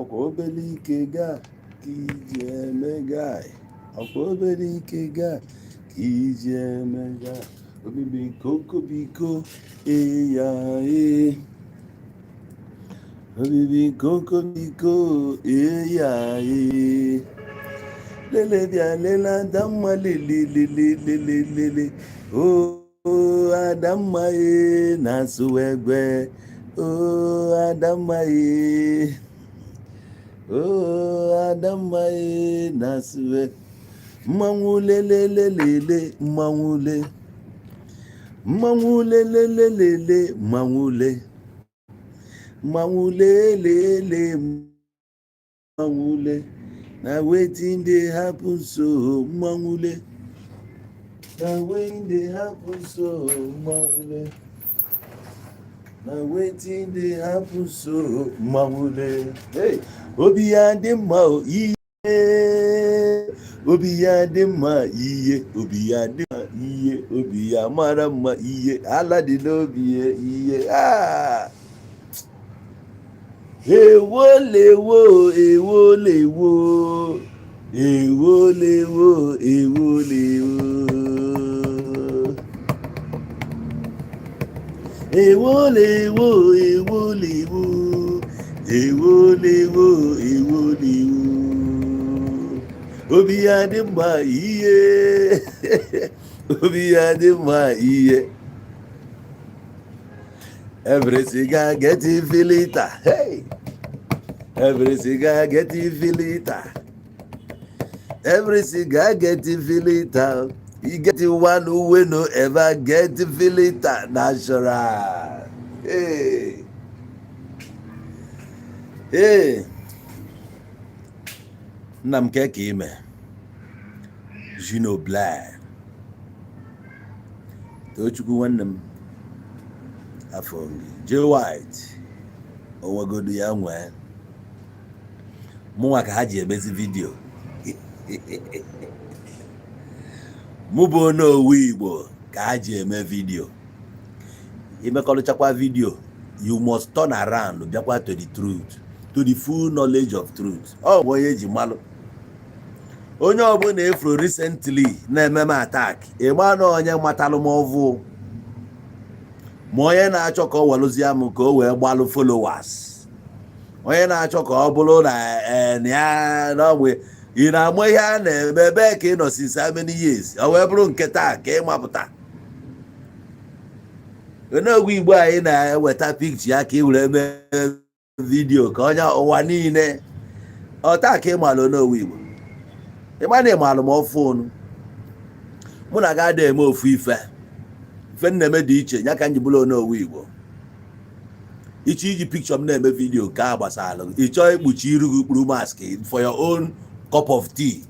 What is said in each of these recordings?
ọkwa obere ike gaa ka iji eme gaa ọkwa obere ike gaa ka iji eme gaa obibi koko biko eya obibi koko biko eya lele bịa lele adamma lele o adamma na-asụ egbe o adamma adamma na-asụ mmanwụ lelelelele mmanwụ lelelelele mmanwụ lelele na wetin dey happen so mmanwụ na wetin dey happen so mmanwụ na wetin dey happen so mmanwụ hey obi ya dị mma ihe obi ya dị mma ihe obi ya dị mma ihe obi ya mara mma ihe ala dị n'obi ya ihe ewo lewo ewo lewo ewo lewo ewo lewo ewo lewo ewo lewo ewo lewo ewo lewo obi ya dị mma ihe obi ya dị mma ihe every cigar get a filter hey every cigar get a filter every cigar get a filter you get the one who will no ever get the filter natural hey hey nna m ka ime Gino Black Tochukwu nwanne m afọ gị J White onwegodu ya nwee mụnwa ka ha ji emezi vidio mụ bụ onye owu Igbo ka ha ji eme vidio imekọrịchakwa vidio you must turn around bịakwa to the truth to the full knowledge of truth ọ bụ onye ji malụ onye ọbụla efro recently na-eme m attack ịma na onye matalụ m ọvụ ma onye na-achọ ka ọ welụzie m ka o wee gbalụ followers onye na-achọ ka ọ bụrụ na ya n'ogbe ị na-amụ ihe a na-eme ebe ka ị nọ since how many years o wee bụrụ nke taa ka ị mapụta onye Igbo anyị na-eweta picture ya ka ị were mee vidio ka onye ụwa niile ọta ka ị malụ onye Igbo ịma na ịmalụ m ọfụnụ mụ na ga-ada eme ofu ife na-eme dị iche ya ka njibụla onye Igbo iche iji picture m na-eme vidio ka a gbasara ị chọọ ikpuchi iru gị kpuru mask for your own cup of tea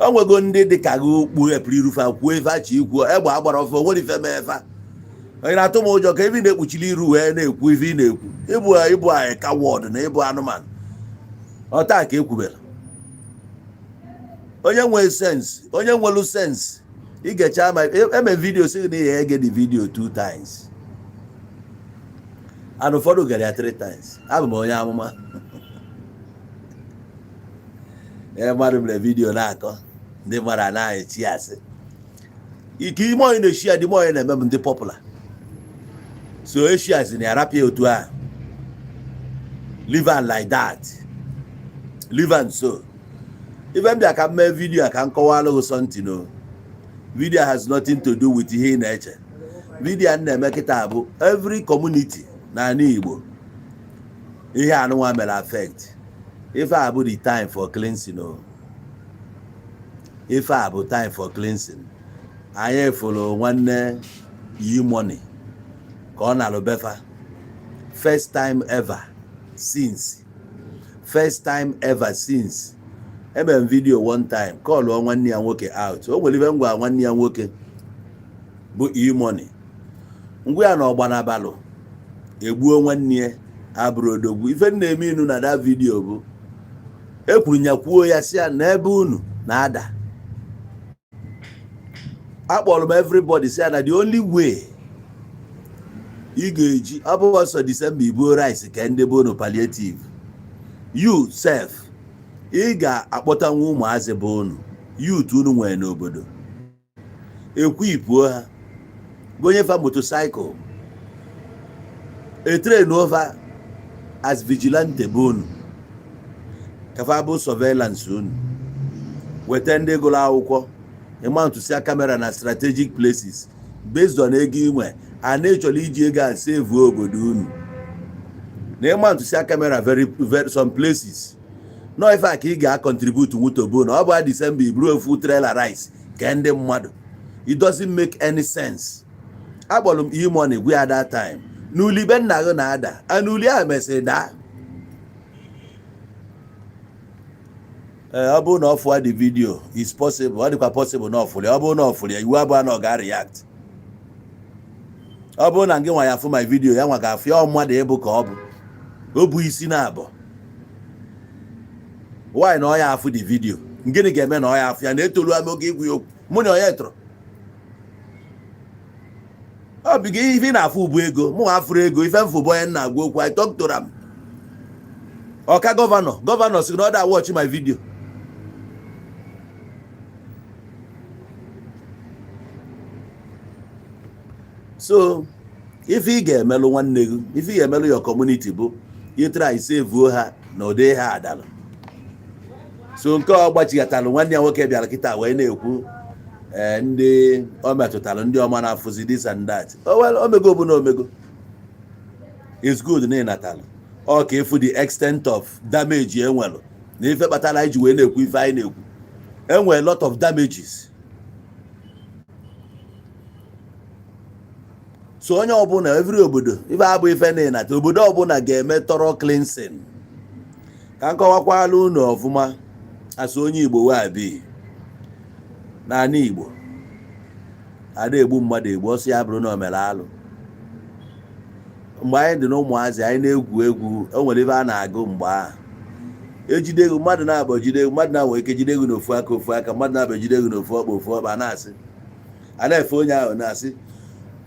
o nwego ndị dị ka gị kpu epụrụ irufe kwuo ife achi ikwu egbe agbara ọfọ nwere ife mee efe onye na-atụ m ụjọ ka ebe ị na-ekpuchiri iru wee na-ekwu ife ị na-ekwu ịbụ anyị ka wọd na ịbụ anụmanụ ọta ka ekwubere onye nwere sense onye nwelu sense ị ga-echa ma eme vidio si na ihe ege the video 2 times and ụfọdụ gara ya 3 times abụ m onye amụma mmadụ mere vidio na-akọ ndị mmadụ anaghị chi asị ike ime onye na-eshi ya dị ime onye na-eme m ndị popular so eshi asị na arapịa otu a live and like that live and so ife m bịa ka m mee vidio a ka m kọwalụ gị something o video has nothing to do with ihe ị na-eche vidio a na-eme kịta bụ every community na ala Igbo ihe anụnwa mere affect ife a bụ the time for cleansing o ife a bụ time for cleansing anyị folo nwanne yi money ka ọ na-alụ befa first time ever since eme video one time call nwanne ya nwoke out o nwere ife ngwa nwanne ya nwoke bụ e-money ngwa ya na ọgbanabalụ egbuo nwanne ya abụrụ odogwu ife na-eme inu na that video bụ ekwuru nya kwuo ya si ya na ebe unu na-ada akpọrọ m everybody si ya na the only way ị ga-eji ọ bụ ọsọ December ibuo rice ka ndị bụ unu palliative you self ị ga-akpọta nwa ụmụazị bụ unu youth unu nwere n'obodo equipuo ha bụ onye fa motorcycle train over as vigilante bụ unu kafa bụ surveillance unu weta ndị gụrụ akwụkwọ ịma ntụsịa kamera na strategic places based on ego inwe a na-echọrọ iji ego a save obodo unu na ịma ntụsịa kamera very some places no ife a ka ị ga-contribute nwutobo na ọ bụ a December iburu ofu trailer rice ke ndị mmadụ it doesn't make any sense. Akpọrọ m e-money gwa ya that time n'uli be nna gị na-ada anuli a mesịrị daa ọ bụrụ na ọ fụọ the video is possible ọ dịkwa possible na ọfụrụ ọ bụrụ na ọfụrụ ya iwu abụọ na ọ ga-react ọ bụrụ na gị nwa ya fụ my video ya nwa ga-afụ ya mmadụ ịbụ ka ọ bụ o bụ isi na abụọ why na ọ ya afụ the video gịnị ga-eme na ọ ya afụ ya na-etolu ama oge igwu okwu mụ na onye tụrụ ọ bụ gị ife na-afụ bụ ego mụ afụrụ ego ife mfụ bụ onye nna agwa okwu I talk to am ọka gọvanọ sị na ọ da watch my video so ife ị ga-emelụ nwanne gị ife ị ga-emelụ your community bụ ịtry save ha na ụdị ha adalụ so nke ọ gbachigatalụ nwanne ya nwoke bịara kịta wee na-ekwu ndị ọ metụtalụ ndị ọma na-afụzi this and that omego bụ na omego is good na ịnatalụ ọ ka efu the extent of damage enwelụ na ife kpatara iji wee na-ekwu ife anyị na-ekwu enwe lot of damages so onye ọbụla every obodo ife abụ ife na ịnata obodo ọbụla ga-eme thorough cleansing ka nkọwakwala unu ọfụma asụ onye Igbo wee bi n'ala Igbo ada egbu mmadụ egbu ọsọ ya bụrụ na o mere alụ mgbe anyị dị na ụmụazị anyị na-egwu egwu o nwere ebe a na-agụ mgbe ahụ ejidegwu mmadụ na-abụ jidegwu mmadụ na-enwe ike jidegwu n'ofu aka mmadụ na-abụ jidegwu n'ofu ọkpa na-asị a na-efe onye ahụ na-asị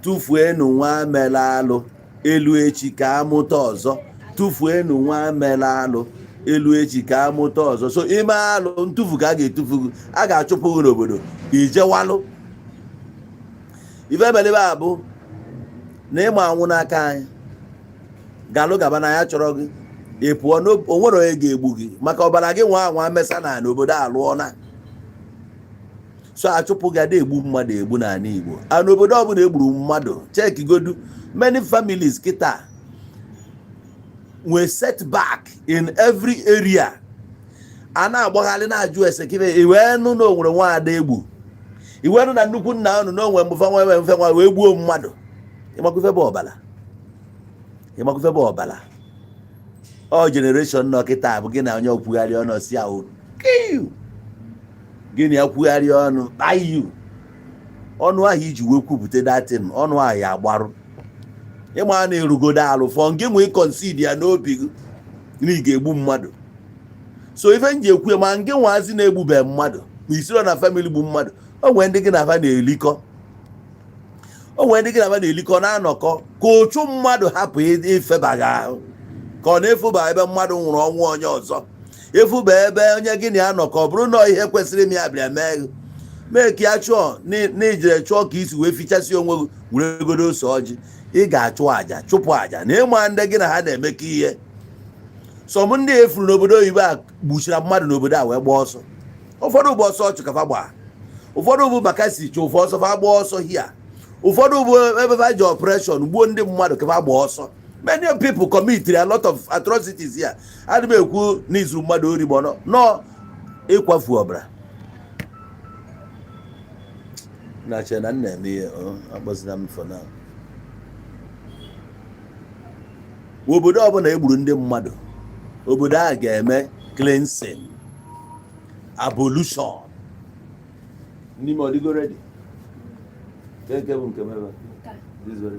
tụfuenu nwa mere alụ elu echi ka amụta ọzọ tụfuenu nwa mere alụ elu echi ka amụta ọzọ so ime alụ ntụfu ka a ga-etufu a ga-achụpụ gị n'obodo ijewalụ ife mere a bụ na ịma anwụ n'aka anyị galụ gaba na ya chọrọ gị ị pụọ onwere onye ga-egbu gị maka ọbara gị nwa anwa mesa na n'obodo alụọna so achụpụ gị ada egbu mmadụ egbu n'ala Igbo a n'obodo ọbụla egburu mmadụ chekigodu many families kịta nwee setback in every area a na-agbagharị na-ajụ ese kibe iwee nụ na onwere nwaada egbu iwee nụ na nnukwu nna unu na onwe mfe nwa wee gbuo mmadụ ịmakwufe bụ ọbala ọ generation nọ kịta bụ gị na onye okwugharị ọnụ si ahụ gịnị ya kwugharị ọnụ ayu ọnụ ahụ iji wee kwupụta datin ọnụ ahụ ya agbarụ ịma na-erugodo alụ fọ nke nwee concede ya n'obi gị na ị ga-egbu mmadụ so ife nji ekwu ma nke nwazi na-egbube mmadụ ma isiro na family gbu mmadụ o nwee ndị gị na fa na-elikọ na-anọkọ ka ochu mmadụ hapụ ifebaga ahụ ka ọ na-efuba ebe mmadụ nwụrụ ọnwụ onye ọzọ efuba ebe onye gị na ya nọ ka ọ bụrụ na ihe kwesịrị m ya bịa mee ka ya chụọ na ijere chụọ ka isi wee fichasị onwe gị were egodo ose ọjị ị ga-achụ àjà chụpụ àjà na ịma ndị gị na ha na-emekọ ihe sọm ndị efuru n'obodo oyibo a gbuchira mmadụ n'obodo a wee gbaa ọsọ ụfọdụ bụ ọsọ ọchụ ka fa gbaa ụfọdụ bụ maka si chụ ụfọ ọsọ fa gbaa ọsọ hia ụfọdụ bụ ebe fa ji operation gbuo ndị mmadụ ka fa gbaa ọsọ many people commit a lot of atrocities here adịm ekwu n'izu mmadụ ori gbọ nọ ịkwafu ọbara na che na nna eme ihe akpọzina m for now obodo ọbụla egburu ndị mmadụ obodo a ga-eme cleansing abolition n'ime ọdịgo ready nke bụ nke mebe this very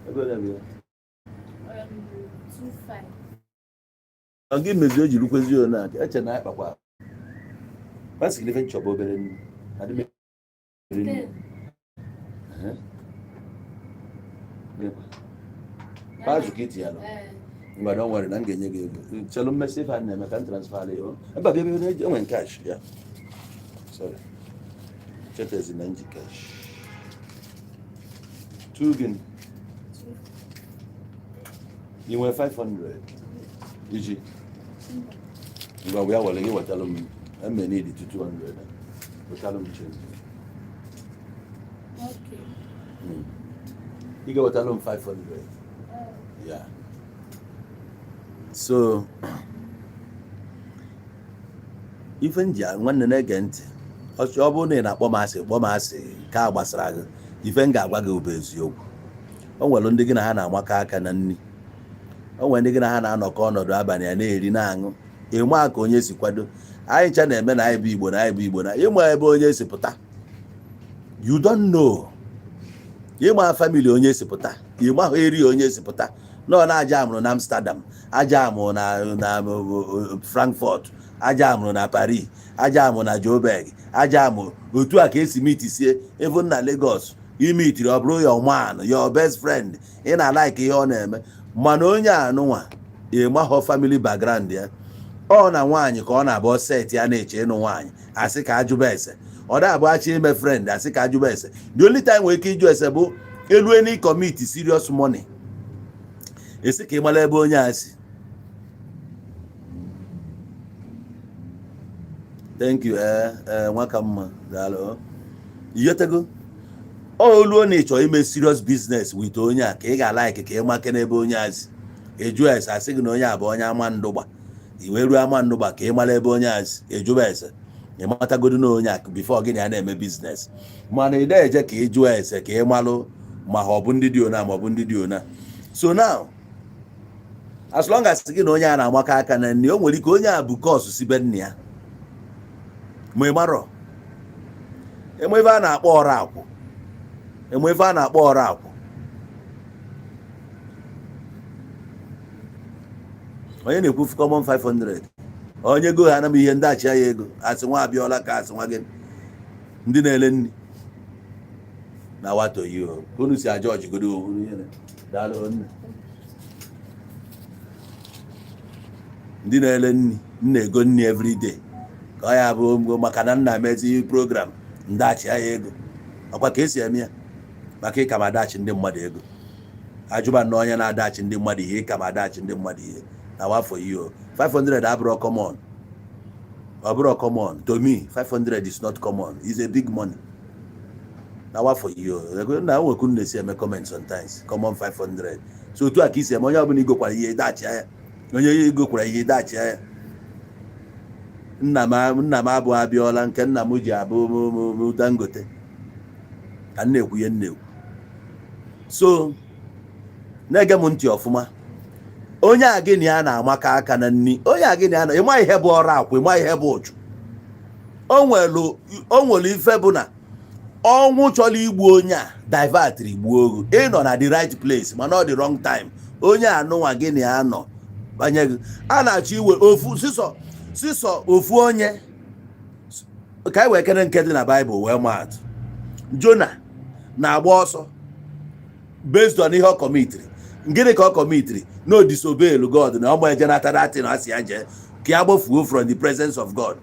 ego na bịa 25 gị mezi o ji rukwezi ona eche na akpakwa pasị gị nchọba obere nnu adịm Pazu kiti ya no. But don't worry, I'm getting you. Tell them if I never can transfer you. But baby, you want cash, yeah. Sorry. Check as in cash. 2 again. You were 500. Did you? But we are willing to tell them I may need it to 200. We tell them change. Okay. You go tell them 500. Yeah. So even nwanne na-ege ntị ọ bụrụ na ị na-akpọ m asị ka a gbasara gị ife m ga-agwa gị bụ eziokwu. O nwere ndị gị na ha na-amaka aka na nri, o nwere ndị gị na ha na-anọkọ ọnọdụ abalị ya na-eri na-aṅụ, ịma ka onye si kwado. Anyị ncha na-eme na anyị bụ Igbo na anyị bụ Igbo na ịma ebe onye si pụta, you don't know. Ịma family onye si pụta, ịma eri onye si pụta. No, na aja amụrụ na Amsterdam, aja amụrụ na Frankfurt, aja amụrụ na Paris, aja amụrụ na Joburg, aja amụrụ otu a ka esi mitisie even na Lagos. Imitiri ọ bụrụ your man, your best friend, ị na-like ihe ọ na-eme, mana onye anụnwa ịmahọ family background ya. Ọ na nwaanyị ka ọ na-abụ set ya na-eche ịnụ nwaanyị asị ka ajụba ese, ọ da-abụ achị ime friend asị ka ajụba ese. The only time nwere ike ịjụ ese bụ elu any commit serious money, esi ka ị mara ebe onye a si. Thank you nwaka mma daalụ. Iyotego oluo na ịchọ ime serious business with onye a ka ị ga-like ka ị make n'ebe onye a si. Eju ese asị gị na onye a bụ onye ama ndụgba, i wee ruo ama ndụgba ka ị mara ebe onye a si. Ejuba ese ị matagodu na onye a before gị na ya na-eme business, mana ị na-eje ka ị jụọ ese ka ị malụ ma ọ bụ ndị dị ona ma ọ bụ ndị dị ona. So now as long as gị na onye a na-amaka aka na nri, o nwere ike onye a bụ kọọsụ si be nna ya ma ị marọ. Enwe ebe a na-akpọ ọrụ akwụ, enwe ebe a na-akpọ ọrụ akwụ. Onye na-ekwu common 500, onye go ha na m ihe ndị achị ya ego asị nwa abịọla ka asị nwa gị ndị na-ele nri na wato yo unu si aja ọjịgodo ohuru ihe daalụ nne. Ndị na-ele nri na-ego nri everyday ka ọ ya bụ maka na nna mezi program ndachi ya ego. Ọkwa ka esi eme ya maka ịka ma dachi ndị mmadụ ego. Ajụba na onye na-adachi ndị mmadụ ihe ịka ma dachi ndị mmadụ ihe na wafọ iyo 500 abụrụ common. Ọ bụrụ common to me. 500 is not common, it's a big money. Na wafọ iyo na nwekwu na-esi eme comment sometimes common 500. So otu a ka isi eme onye ọbụla igokwara ihe dachi ya, onye igokwara ihe dachi ya. Nna m abụ abịọla nke nna m ji abụ Dangote ka m na-ekwu ihe nna-ekwu. So na-ege m ntị ọfụma, onye a gị na ya na-amaka aka na nri, onye a gị na ya na ịma ihe bụ ọrụ akwụ, ịma ihe bụ ụjụ. O nwere ife bụ na ọnwụ chọrọ igbu onye a divertri gbuo ogu, ịnọ na the right place mana ọ the wrong time. Onye anụnwa gị na ya nọ banye gị, a na-achọ iwe ofu sisọ ofu onye ka anyị wee kere nke dị na Bible wee maatụ. Jona na-agba ọsọ based on ihe ọ kọmitiri. Gịnị ka ọ kọmitiri? No disobey God, na ọ gbaje nata datin na asị ya jee ka ya gbofuo from the presence of God.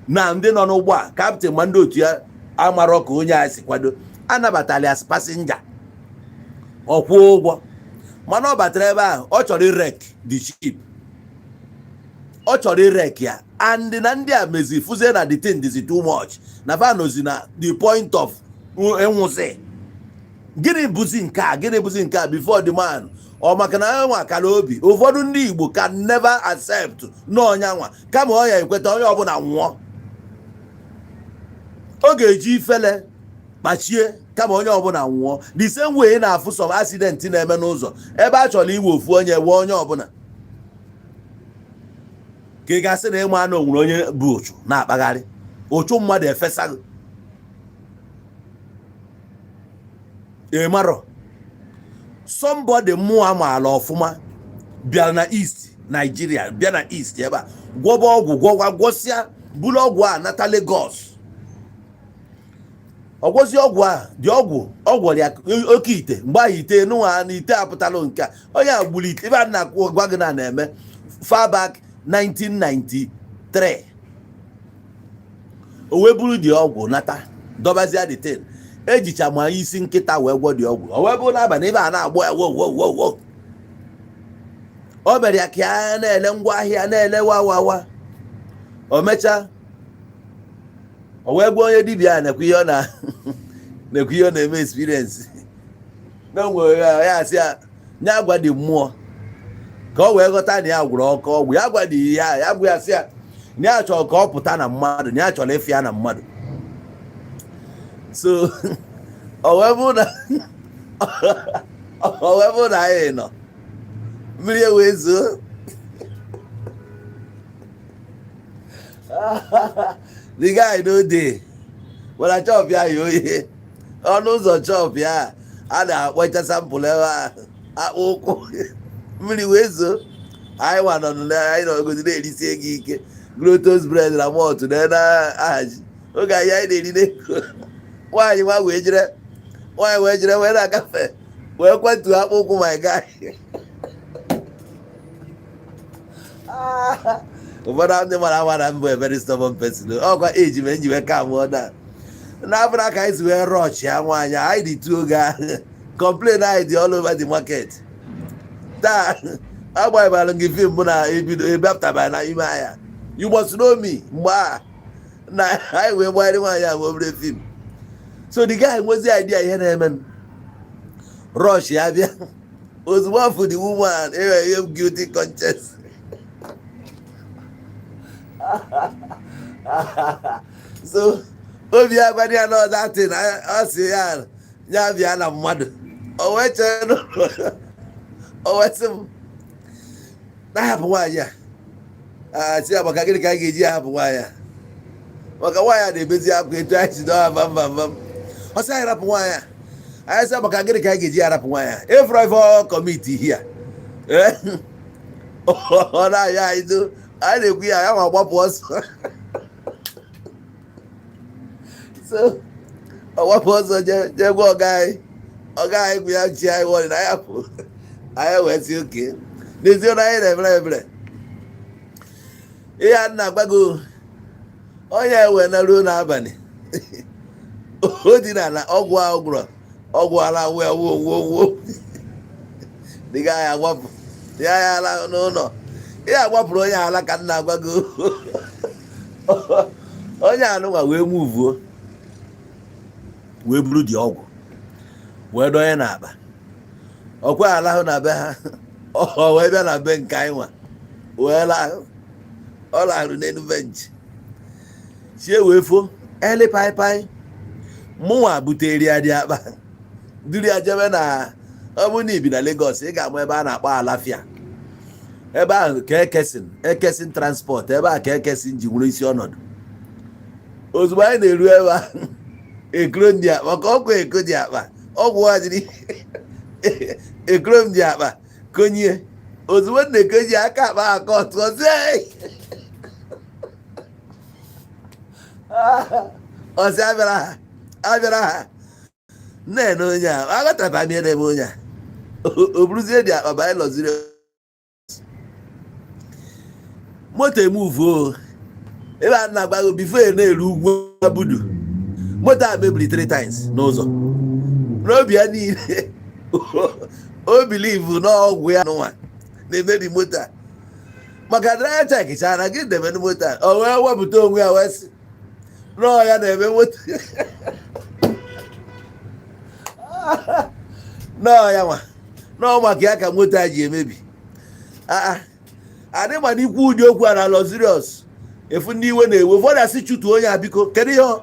Na ndị nọ n'ụgbọ a captain ma ndị otu ya amarọ ka onye a si kwado, anabatali as passenger, ọ kwụọ ụgwọ. Mana ọ batara ebe ahụ ọ chọrọ irek the ship, ọ chọrọ irek ya, and na ndị a mezi fuzie na the thing is too much na vanozi na the point of enwụsị. Gịnị bụzi nke a before the man ọ maka na nwa akara obi. Ụfọdụ ndị Igbo can never accept n'ọnya nwa kama ọ ya ekweta onye ọbụla nwụọ. Ọ ga-eji ifele kpachie kama onye ọbụla nwụọ. The same way na-afụ some accident na-eme n'ụzọ ebe a chọrọ iwe ofu onye wee onye ọbụla ka ị gasị na ịma na onwere onye bụ ụchụ na-akpagharị ụchụ mmadụ efesaghị. Marọ somebody mmụọ amaala ọfụma bịara na East Nigeria, bịa na East ebe a gwọba ọgwụ gwọsịa buru ọgwụ a nata Lagos. ọgwụzi ọgwụ a dị ọgwụ ya oke ite mgbe ahụ ite nụnwa na ite apụtala nke a onye a gburu ite ebe a na-akwụ gwa gị na-eme far back 1993 o wee buru dị ọgwụ nata dọbazia dị ten ejicha ma isi nkịta wee gwọ dị ọgwụ o wee bụrụ n'abalị ebe a na-agbọ ya wo o mere ya ka ya na-ele ngwa ahịa na-ele wawawa o mechaa o wee gwa onye dibịa nekwa ihe ọ na-eme experience na nwere ya asị ya nye agwa dị mmụọ ka o wee ghọta na ya gwụrụ ọkụ ọgwụ ya gwa dị ya gwa ya sị ya na ya chọrọ ka ọ pụta na mmadụ na ya chọrọ ịfịa ya na mmadụ so o wee bụ na anyị nọ mmiri wee zoo the guy no dey wena chọp ya ya oye ọnụ ụzọ chọp ya a na-akpọcha sampụl ebe akpụ ụkwụ mmiri wee zoo anyị nwa nọ anyị nọgodi na-erisi ego ike grotos bred na mọtụ na-ahazi oge anyị na-eri n'ego nwaanyị wee jere wee na-agafe wee kwetuo akpụ ụkwụ my guy ụfọdụ ndị mara ama na mbụ a very stubborn person ọkwa eji me njiwe ka mụọ na-abụrụ aka anyị si wee rọch ya nwaanyị anyị dị tu oge ahụ complain anyị dị all over the market taa agbanyebalụ gị fim bụ na ebido ebapụtaba na ime ahịa you must know me mgbe a na anyị wee gbanyere nwaanyị ahụ obere fim so the guy nwezi idea ihe na-eme rush ya bịa ozugbo afọ the woman enweghị guilty conscience so obi abalị ya n'ọzọ atị na ọ sị ya bịa na mmadụ o wee chere o wee sị m na-ahapụ nwaanyị a si ya maka gịnị ka a ga-eji ahapụ nwaanyị a maka nwaanyị a na-emezi akwa etu anyị si dọwa bambambam ọ sị anyị rapụ nwaanyị a anyị sị maka gịnị ka a ga-eji arapụ nwaanyị a efrọ kọmiti hia ọ na-aya anyị do anyị na-ekwu ya ya ma gbapụ ọsọ so ọgbapụ ọsọ jee gwa ọga anyị bụ ya chi anyị wọrị na ya pụ anyị wee si oke n'ezie na anyị na-emere ebere ihe a na-agbago onye ewe na ruo n'abalị o dina na ọgwụ ahụ gwụrụ ọgwụ ala wee wo dịga ya agbapụ ya ala n'ụlọ ihe agbapụrụ onye ala ka m na-agbago onye anụnwa wee muvuo wee buru dị ọgwụ wee donye n'akpa ọkwa ala ahụ na be ha ọ wee bịa na be nke anyị nwa wee lahụ ọ lahụrụ n'elu benchi chie wee fo ele paipai mụnwa butere ya dị akpa duru ya jebe na ọ bụ na ibi na Lagos ị ga-amụ ebe a na-akpọ Alafia ebe ahụ ka ekesin transport ebe a ka ekesin ji nwere isi ọnọdụ ozugbo anyị na-eru ebe ahụ ekro ndị akpa maka ọkwa eko dị akpa ọgwụ hajiri ekro m dị akpa konye ozugbo na-ekoji aka akpa aka ọtụọzie ọsị abịara ha nne onye a aghọtara m ihe na-eme onye a o buruzie dị akpa banyị lọziri moto emuvuo ebe a na-agbago bifo na-eru ugwu abudu moto a mebiri 3 times n'ụzọ n'obi ya niile o bilivu n'ọgwụ ya n'ụwa na-emebi moto a maka draya chekicha na gị debe moto a o wee wepụta onwe ya wee sị nọọ ya na-eme moto nọọ ya nwa nọọ maka ya ka moto a ji emebi adị ma n'ikwu ụdị okwu a na Luxurious efu ndị iwe na-ewe ụfọdụ asị chutu onye a biko kedu ihe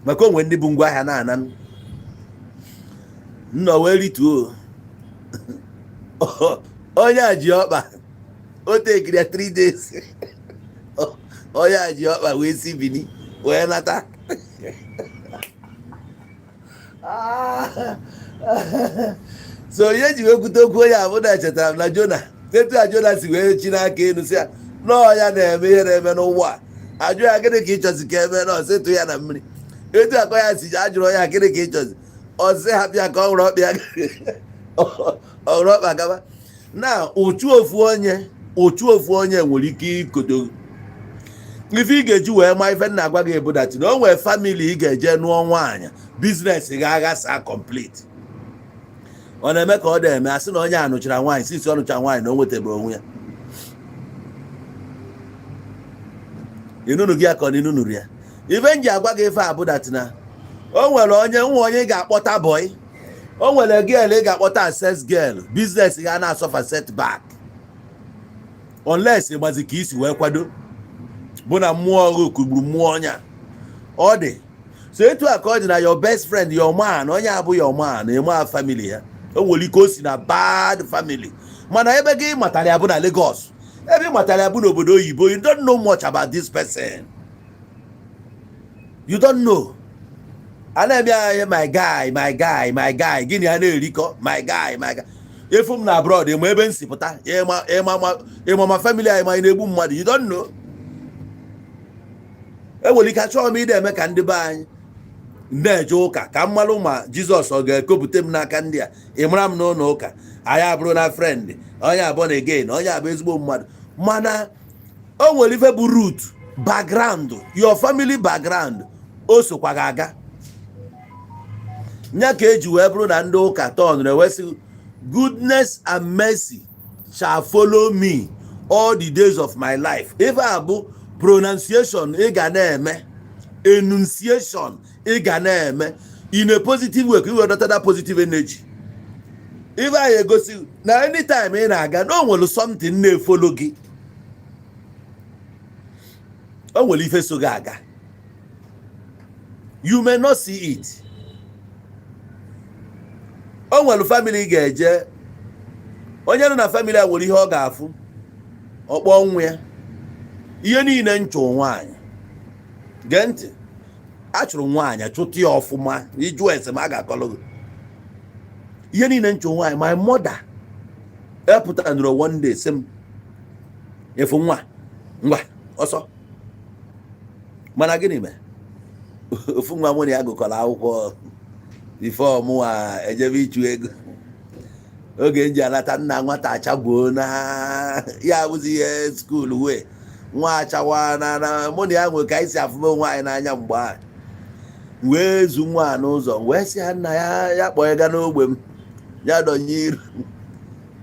maka onwe ndị bụ ngwa ahịa na-ana nnọọ wee rituo onye a ji ọkpa o tekiri ya 3 days onye a ji ọkpa wee si Bini wee nata so onye ji wee kwute okwu onye abụ na echetara m na Jona tetu a Jona si wee chi n'aka elu si ya nọọ ya na-eme ihe na-eme n'ụgbọ a ajụ ya gịnị ka ị chọzi ka eme nọọ setụ ya na mmiri etu akọ ya si ajụrụ ya gịnị ka ị chọzi ọsị ha bịa ka ọ hụrụ ọkpịa ọhụrụ ọkpa gaba na ụchụ ofu onye nwere ike ikodo ife ị ga-eji wee ma ife nna agwa gị ebudati na o nwere famili ị ga-eje nụọ nwaanyị biznes ga-aghasa complete ọ na-eme ka ọ na-eme asị na onye anụchara nwaanyị sisi ọ nụchara nwaanyị na o nwetabeghị onwe ya inunu gị akọ na inunu ya ife m ji agwa gị ife abụdati na o nwere onye ga-akpọta boy o nwere girl ị ga-akpọta access girl biznes ga na-asọfa setback unless ịgbazi ka isi wee kwado bụ na mmụọ ọrụ kugburu mmụọ ọnya ọ dị so etu a ka ọ dị na your best friend your man onye abụ your man eme family ya o nwere ike o si na bad family mana ebe gị matara ya bụ na Lagos ebe ị matara ya bụ n'obodo oyibo you don't know much about this person you don't know a na-eme ya my guy gịnị a na-erikọ my guy efu m na abroad ịma ebe m si pụta ịma ma family anyị ma ị na-egbu mmadụ you don't know enwere ike achọghị m ị na-eme ka ndị be anyị na-eje ụka ka mmalụ ma Jizọs ọ ga-ekopụta m n'aka ndị a ị mara m n'ụlọ ụka anyị abụrụ na friend onye abụọ na again onye abụ ezigbo mmadụ mana o nwere ife bụ root background your family background o sokwa gị aga nya ka eji wee bụrụ na ndị ụka tọn ewesị goodness and mercy shall follow me all the days of my life. Ife a bụ pronunciation ị ga na-eme, enunciation ị ga na-eme in a positive way ka iwe dọta that positive energy. Ife a egosi na anytime ị na-aga na o nwere something na-efolo gị, o nwere ife so gị aga. You may not see it. O nwere family ga-eje, onye nọ na family a nwere ihe ọ ga-afụ, ọkpọ nwa ya, ihe niile nchụ nwaanyị. Gee ntị, a chụrụ nwaanyị chụta ya ọfụma, ịjụ ese ma a ga-akọlụ gị. Ihe niile nchụ nwaanyị, my mother epụtara nụrụ one day sị m, efu nwa ngwa ọsọ, mana gịnị mee? Ofu nwa mụ na ya gụkọrọ akwụkwọ before mụwa ejebe ịchụ ego. Oge nji alata nna nwata achagbuo na ya abụzi ihe skuul wee nwa achawa na mụ na ya nwe ka isi afụme nwaanyị n'anya mgbe a wee zu nwa n'ụzọ wee sị ha nna ya kpọọ ya n'ogbe m ya dọnye iru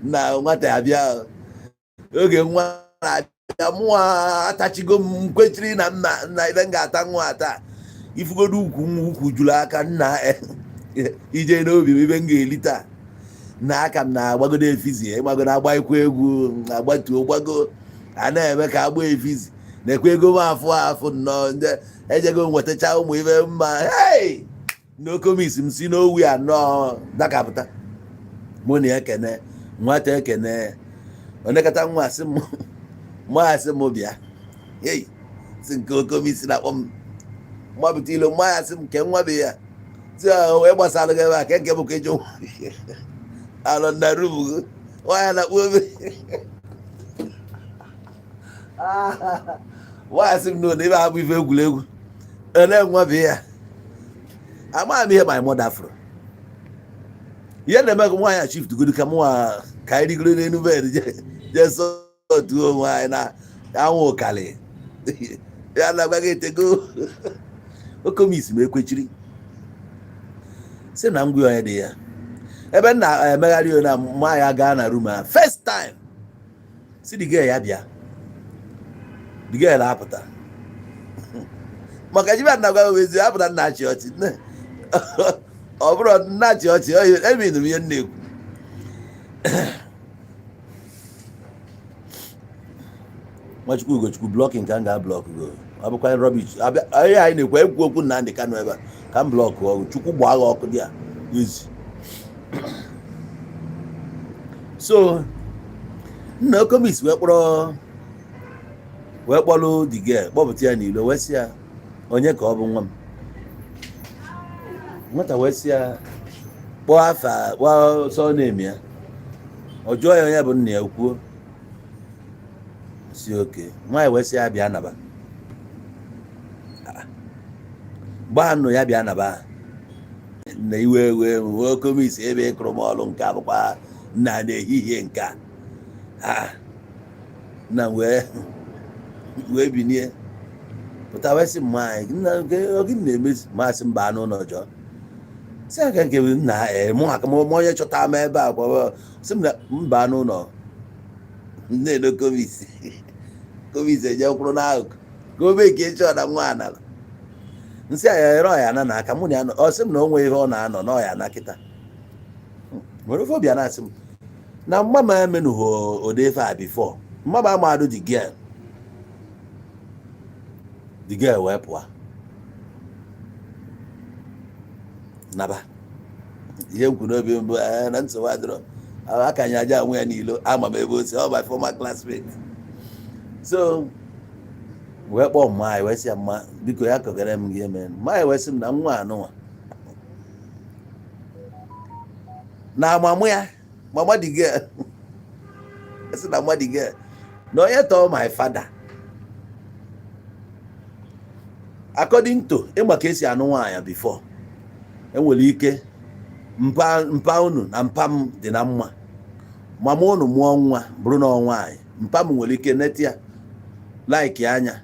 na nwata ya bịa. Oge nwa na-abịa mụwa atachigo m kwechiri na nna ibe m ga-ata nwa taa ifugodo ukwu juru aka nna ije n'obi m ibe m ga-eli taa na aka m na-agbagodo efizi ịgbagodo agbaikwa egwu agbatuo gbago a na-eme ka agba efizi na-ekwe ego m afụ nnọọ ndị ejego nwetacha ụmụ ibe mma hey n'okomis m si n'owi anọ dakapụta mụ na ekene nwata ekene onekata nwa asị m asị m bịa hey si nke okomis na-akpọ m mabụta ilo mma ya sị m nke nwa be ya si wee gbasara gị ebe a nke bụ ka eji alọ na rubu nwanyị na-akpọ obe nwanyị sị m n'ụlọ ebe ha bụ ife egwuregwu ele nwa be ya amaghị m ihe my mother fụrụ ihe na-eme ka nwaanyị shift godo ka mụnwa ka anyị rigoro n'elu bed jee sọtuo onwe anyị na anwụ ụkalị ya na-agbaghị etego okomis m ekwechiri si na ngwa onye dị ya ebe m na-emegharị na nwaanyị aga na room a first time si the girl ya bịa, the girl apụta maka jibe na gwa wezi apụta nna achị ọchị ọ bụrụ nna achị ọchị ebe nụrụ ihe nna ekwu Nwachukwu Ugochukwu blọking ka m ga-ablọk go abụkwa rọbish ihe anyị na-ekwu ekwu okwu na ndị Kano ebe a ka m blọk ọgụ Chukwu gbaa agha ọkụ dị a ezi. So nna okomis wee kpọrọ the girl kpọpụta ya n'ilo wee sị ya onye ka ọ bụ nwa m. Nwata wee sị ya kpọọ afa sọ na-eme ya, ọ jụọ ya onye bụ nna ya kwuo si oke. Nwaanyị wee sị ya bịa naba. gbaa ya bịa na ba na iwe wee komisi ebe ịkụrụ m ọrụ nke abụkwa nna n'ehihie nke a na wee binie pụta wee sị m nwaanyị gị na-emezi masị mba n'ụlọ jọọ si aka nke nna mụ aka m onye chọta m ebe a sị m na mba n'ụlọ na-edo komisi eje kwụrụ n'akụkụ ka obe ka ịchọ na nwa anala nsị a ya ere ọya na n'aka mụ na ya ọ sị m na o nwee ihe ọ na-anọ n'ọya na kịta nwere ofe obi a na-asị m na mma m emenụghị ụdị ife a bifọ mma m amadụ the girl wee pụọ naba ihe m kwuru n'obi mbụ na nsogbu adịrọ aka anyị aja anwụ ya n'ilo ama m ebe o si ọ my former classmate so wee kpọọ mma wee sị ya mma biko ya kọgara m gị eme mma wee sị m na nwa anụnwa na amamụ ya mama the girl sị na mama the girl na onye tọọ my father according to ịma ka esi anụ nwaanyị before enwere ike mpa unu na mpa m dị na mma mama unu mụọ nwa bụrụ na nwaanyị mpa m nwere ike neti ya like anya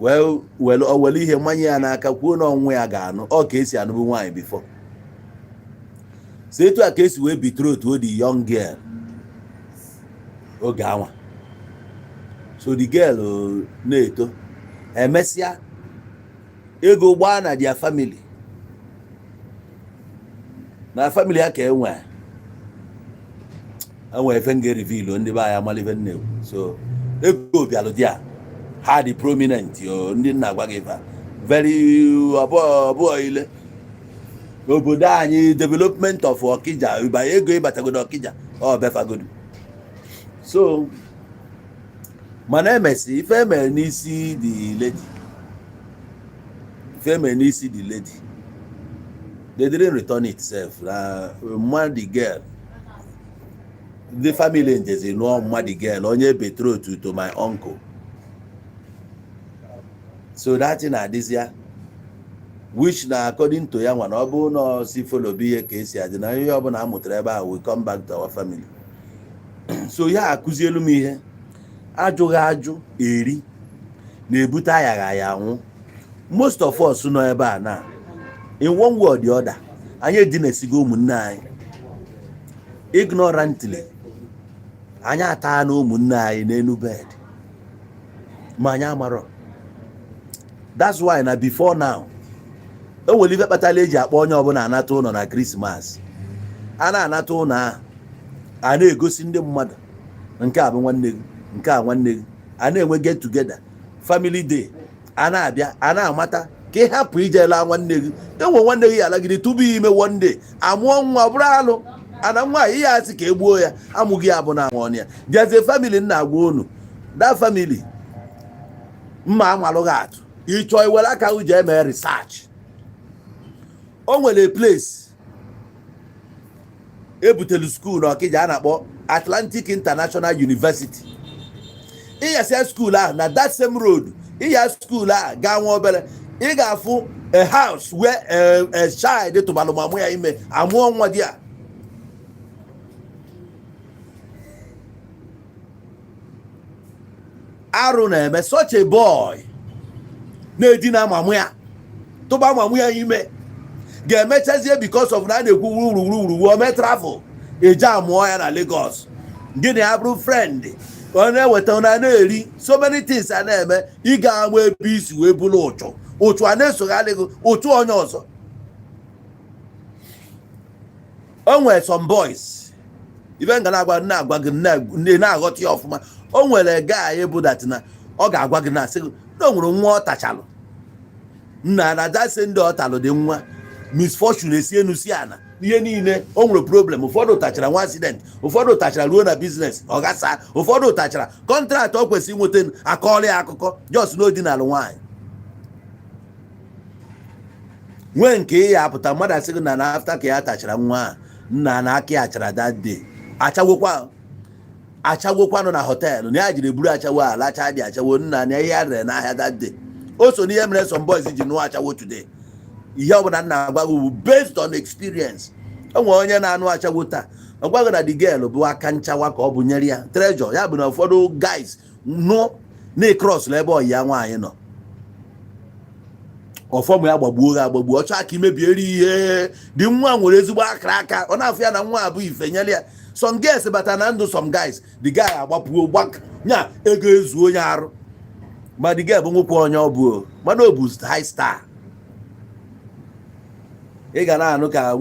were ihe mmanya ya n'aka kwuo na ọnwụ ya ga-anụ ọ ka esi anụbụ nwaanyị before so etu a ka esi wee betroth o the young girl oge anwa so the girl na-eto emesịa ego gbaa na their family na family ha ka enwe efe nga reveal ndị be anyị amalive nnewu so ego bịalụ dia ha dị prominent ndị nna agwa gị very abụọ ile obodo anyị development of Okija ịbanye ego ịbatagodo Okija ọ befagodo so mana emesi ife emere n'isi the lady they didn't return itself na mmadụ girl the family njezi nụọ mmadụ girl onye betroth to my uncle so that na adịzịa which na according to ya nwa na ọ bụ na si follow bụ ihe ka esi adị na ihe ọbụla a mụtara ebe a we come back to our family so ya akụzielu m ihe ajụghị ajụ eri na-ebute ayagha anwụ most of us nọ ebe a na in one way or the other anyị edinesigo ụmụnne anyị ignorantly anyị ataa na ụmụnne anyị n'elu bed ma anyị amarọ that's why na before now enwere ife kpatara eji akpọ onye ọbụla anata ụlọ na Christmas a na-anata ụlọ ahụ a na-egosi ndị mmadụ nke a bụ nwanne gị nke a nwanne gị a na-enwe get together family day a na-abịa a na-amata ka ị hapụ ijela nwanne gị enwe nwanne gị alagide tupu ime one day amụọ nwa bụrụ alụ ana nwa ihe asị ka egbuo ya amụghị ya bụ na anwụ ya jazie family nna agwa unu that family mma amalụghị atụ ịchọ iwere aka uji eme research o nwere place ebutelu school na Okija a na-akpọ Atlantic International University ịyasịa school ahụ na that same road ịya school ahụ gaa nwa obere ị ga-afụ a house where a child tụbalụ mamụ ya ime amụọ nwa di ya arụ na-eme such a boy na-edina mamụ ya tụba mamụ ya ime ga-emechazie because of na a na-ekwu wuruwuru ome travel eje amụọ ya na Lagos gịnị ya bụrụ friend ọ na-eweta na na-eri so many things a na-eme ị ga-amụ ebe isi wee bụrụ ụchụ a na-esogharịghị ụchụ onye ọzọ o nwere some boys ife nga na-agwa gị na-aghọta ya ọfụma o nwere guy bụ that na ọ ga-agwa gị na asị gị na o nwere nwa ọ tachalụ nna na dasị ndị ọ talụ dị nwa misfortune esi enu si ana ihe niile o nwere problem ụfọdụ tachara nwa accident ụfọdụ tachara ruo na business ọ gasa ụfọdụ tachara contract ọ kwesịrị nweta akọọrọ ya akụkọ just n'odinalụ nwaanyị nwee nke ya apụta mmadụ asị gị na after ka ya tachara nwa nna na aka ya achara that day achagwokwanụ na họteelụ na ya jiri buru achawo alacha dị achawo nna na ihe ya rere n'ahịa that day o so n'ihe mere some boys ji nụọ achawo today ihe ọbụla nna agwa gị based on experience. Enwe onye na-anụ achagwo taa ọ gwaghị na the girl bụ aka nchawa ka ọ bụ nyere ya treasure. Ya bụ na ụfọdụ guys nụ na-cross ebe ọyi ya nwaanyị nọ, ọfọmụ ya gbagbuo ha agbagbuo, ọchọ aka imebieri ihe. Dị nwa nwere ezigbo akara aka, ọ na-afụ ya na nwa abụ ife nyere ya. Some girls bata na ndụ some guys, the guy agbapuo nya ego ezu onye arụ, ma the girl bụ nwụkwu onye ọ bụ mana o bụ high star. Ị ga na-anụ ka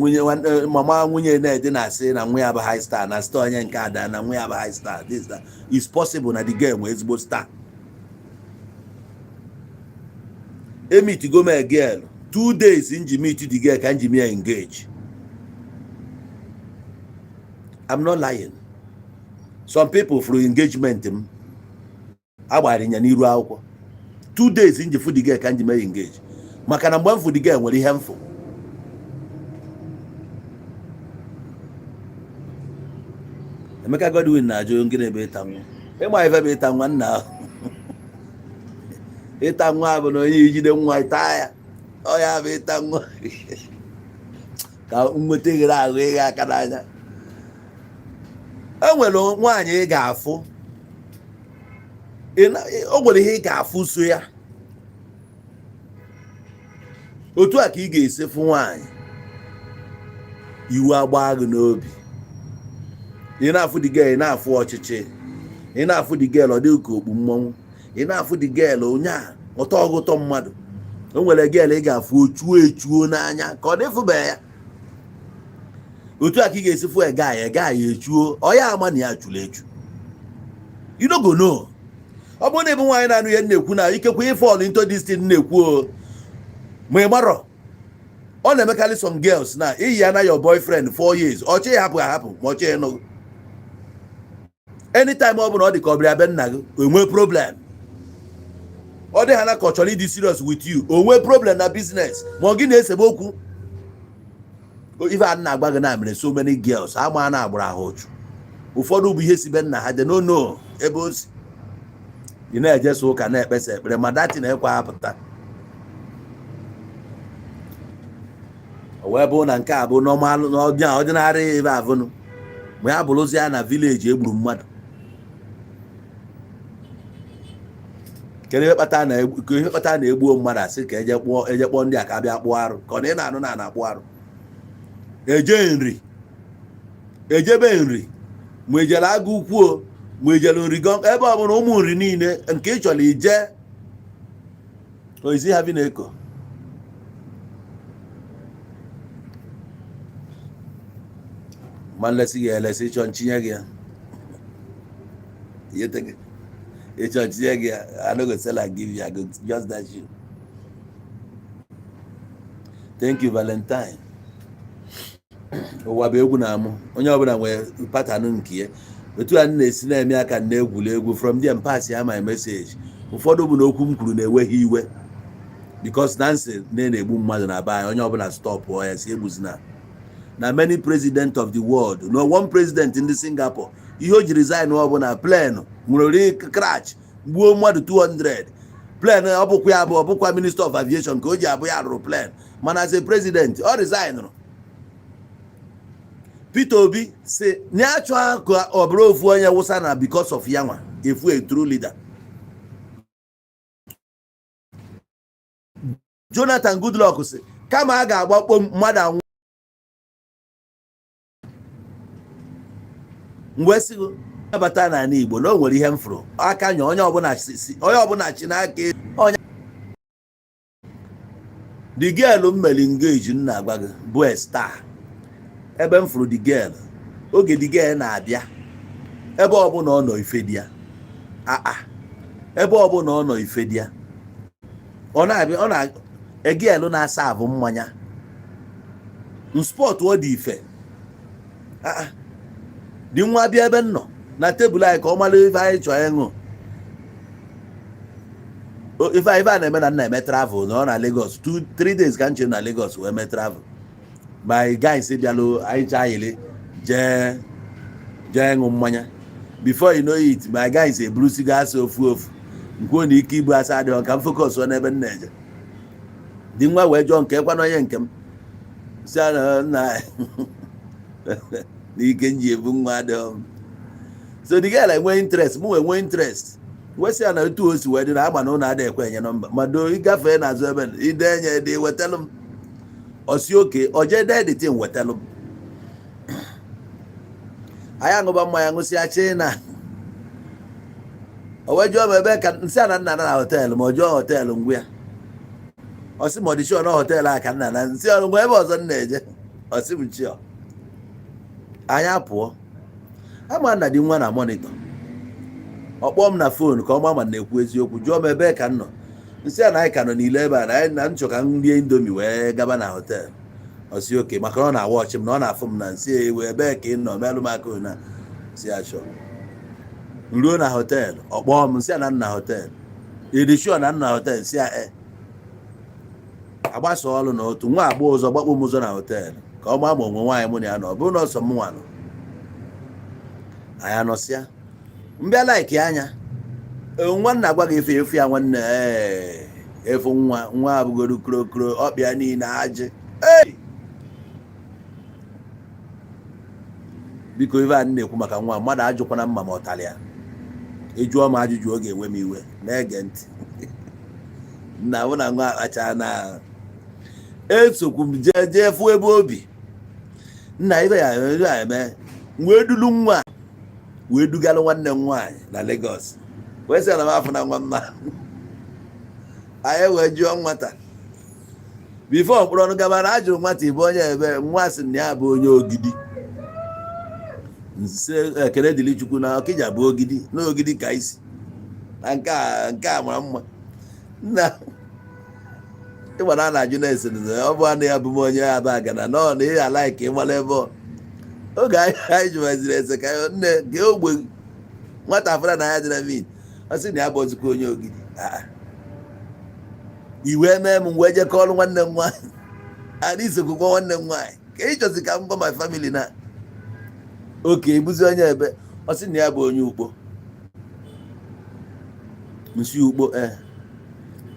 mama nwunye na-ede na-asị na nwa ya bụ high star, na star onye nke ada na nwa ya bụ high star. This that is possible na the girl nwee ezigbo star. Meet go my girl 2 days inji meet the girl ka nji me engage. I'm not lying. Some people for engagement agbara nya n'iru akwụkwọ 2 days inji fu the girl ka nji me engage. Maka na mgbe mfu the girl nwere ihe mfu. Emeka Godwin na-ajụ ngene ebe ịta nwa. Ịma ife bụ ịta nwa nna. Ịta nwa bụ na onye ijide nwa taa ya. Ọ ya bụ ịta nwa. Ka nweta ghere ahụ ịga aka n'anya. E nwere nwaanyị ị ga-afụ. O nwere ihe ị ga-afụ so ya. Otu a ka ị ga-esi fụ nwaanyị iwu agba gị n'obi. Ị na-afụ the girl, ị na-afụ ọchịchị. Ị na-afụ the girl ọ dị ka okpu mmọnwụ. Ị na-afụ the girl onye a ọtọ ọgụtọ mmadụ. O nwere girl ị ga-afụ ochuo echuo n'anya ka ọ dịfụbe ya. Otu a ka ị ga-esi fụ ega ya echuo, ọ ya ama na ya chụrụ echu. You don't go know. Ọ bụrụ na ebe nwaanyị na-anụ ihe na-ekwu na ikekwe fall into this thing na-ekwu ma ị marọ. Ọ na-emekarị some girls na iyi ya na your boyfriend 4 years. Ọchị ya hapụ ahapụ ma ọchị ya nọ. Anytime ọ bụla ọ dị ka ọ bịara be nna gị, o nwee problem. Ọ dị ha na ka ọ chọrọ ịdị serious with you, o nwee problem na business ma ọ gị na-esebe okwu. Ife a na-agba gị na mere so many girls ama na-agbara ha ụchụ. Ụfọdụ bụ ihe si be nna ha dị no ebe o si. Ị na-eje so ụka na-ekpesa ekpere ma dati na-ekwe apụta. O wee bụ na nke a bụ normal ọdịnarị ebe avụnụ. Ma ya bụrụzi ya na village egburu mmadụ. Kedu ihe kpata na-egbuo mmadụ asị ka eje kpọọ ndị a ka abịa kpụọ arụ ka ọ na-anụ na na-akpụ arụ. Ejebe nri ma ejere agụ ukwuo ma ejere nri ebe ọ bụla ụmụ nri niile nke ị chọrọ ije oizi ha bi na-eko. Man lesi ya elesi ịchọ nchinye gị ya. Ịchọ nchinye gị ya, I no go sell and give you, I go just dash you. Thank you Valentine. Ụwa bụ egwu na-amụ. Onye ọbụla nwere pattern nke ya. Otu a na-esi na-eme aka na-egwuregwu from there pass ya my message. Ụfọdụ bụ na okwu m kwuru na-enweghị iwe. Because Nancy na-egbu mmadụ na be anyị, onye ọbụla stop ya si egbuzina. Na many president of the world, no one president in the Singapore, ihe o ji resign ọ bụ na plane nwere crash gbuo mmadụ 200. Plane ọ bụkwa minister of aviation ka o ji abụ ya rụrụ plane, mana as a president ọ resign. Peter Obi si na-achọ ka ọ bụrụ ofu onye wụsa na because of yanwa efu a true leader. Jonathan Goodluck si kama a ga-agbakpọ mmadụ anwụ mgbe sigo abata na Igbo na o nwere ihe mfụrụ aka nya onye ọbụla chi n'aka onye. The girl mmeli engage nna agwa gị bụ a star. Ebe m fụrụ the girl oge the girl na-abịa ebe ọbụla ọ nọ ife dị ya ebe ọbụla ọ nọ ife dị ya ọ na-abịa ọ na egelu na-asa abụ mmanya sport ọ dị ife dị nwa bịa ebe nnọ na tebụl anyị ka ọ mara ife anyị chọọ ịṅụ. Ife a na-eme na nna eme travel na ọ na Lagos 2-3 days ka nche na Lagos wee mee travel. My guys bịalụ anyị chayịlị jee ịṅụ mmanya. Before you know it, my guys eburusigo asa ofu ofu. Nkwuo na ike ibu asa adịghị ka m focus n'ebe m na-eje. dị nwa wee jụọ nke ekwana onye nke m si na n'ike nji ebu nwa dị so the girl enwe interest mụ enwe interest wesị ya na otu o si wee dị na agba na ụlọ ada ekwe enye nọmba mado ịgafee n'azụ ebe ide enye dị wetalụ m osi oke oje dee dị tin wetalụ m anyị aṅụba mmanya ṅụsịa chi na o wee jụọ m ebe ka nsị a na nna na họteelụ ma ọ jụọ họteelụ ngwa ya ọsị ma ọ dị shọ na họteelụ a ka nna na nsị ọrụ ngwa ebe ọzọ m na-eje ọsị m chi anyị apụọ ama nna dị nwa na monitọ ọ kpọọ m na fon ka ọ ma na-ekwu eziokwu jụọ m ebe ka m nọ nsị a na anyị ka nọ n'ile ebe a na anyị na nchọ ka m rie indomi wee gaba na họteelụ ọsị oke maka na ọ na-awa ọchị m na ọ na-afụ m na nsị ewe ebe ka ị nọ melụ m aka na si achọ ruo na họteelụ ọ kpọọ m nsị a na nna họteelụ edishọ na nna họteelụ si agbasa ọrụ na otu nwa agba ụzọ gbakpọ m ụzọ na họteelụ ka ọ maa ma onwe nwaanyị mụ na ya nọ ọ bụrụ na ọsọ m nwa nọ anyị anọsịa mbịa laiki anya nwanne agwa gị efe ya nwanne efu nwa abụgoro krokro ọkpịa niile ajị biko ife a na-ekwu maka nwa mmadụ ajụkwana mma ma ọ tara ya ịjụọ m ajụjụ ọ ga-enwe m iwe na-ege ntị nna mụ na nwa akpacha na esokwu m jee fụ ebe obi nna ibe ya eme wee dulu nwa wee dugalụ nwanne m nwaanyị na Lagos wee sị na m afọ na nwa mma anyị wee jụọ nwata bifo mkpụrụ ọnụ gaba na ajụrụ nwata ibe onye ebe nwa sị na ya bụ onye Ogidi nse ekele dịrị Chukwu na Ọkịja bụ Ogidi na Ogidi ka isi na nke a mara mma nna ịgbana a na-ajụ na-ese ọ bụ anụ ya bụ m onye Abagana nọ na ihe ala ka ịmala ebe oge anyị jụwaziri ese ka nne gee ogbe nwata afara na ya dị na min ọ sị na ya bụ ozikwa onye Ogidi iwe mee m wee jekọ ọrụ nwanne m nwaanyị adị isokwukwa nwanne m nwaanyị ka ị chọzi ka m gwa my family na oke ebuzi onye ebe ọ sị na ya bụ onye Ukpo nsi Ukpo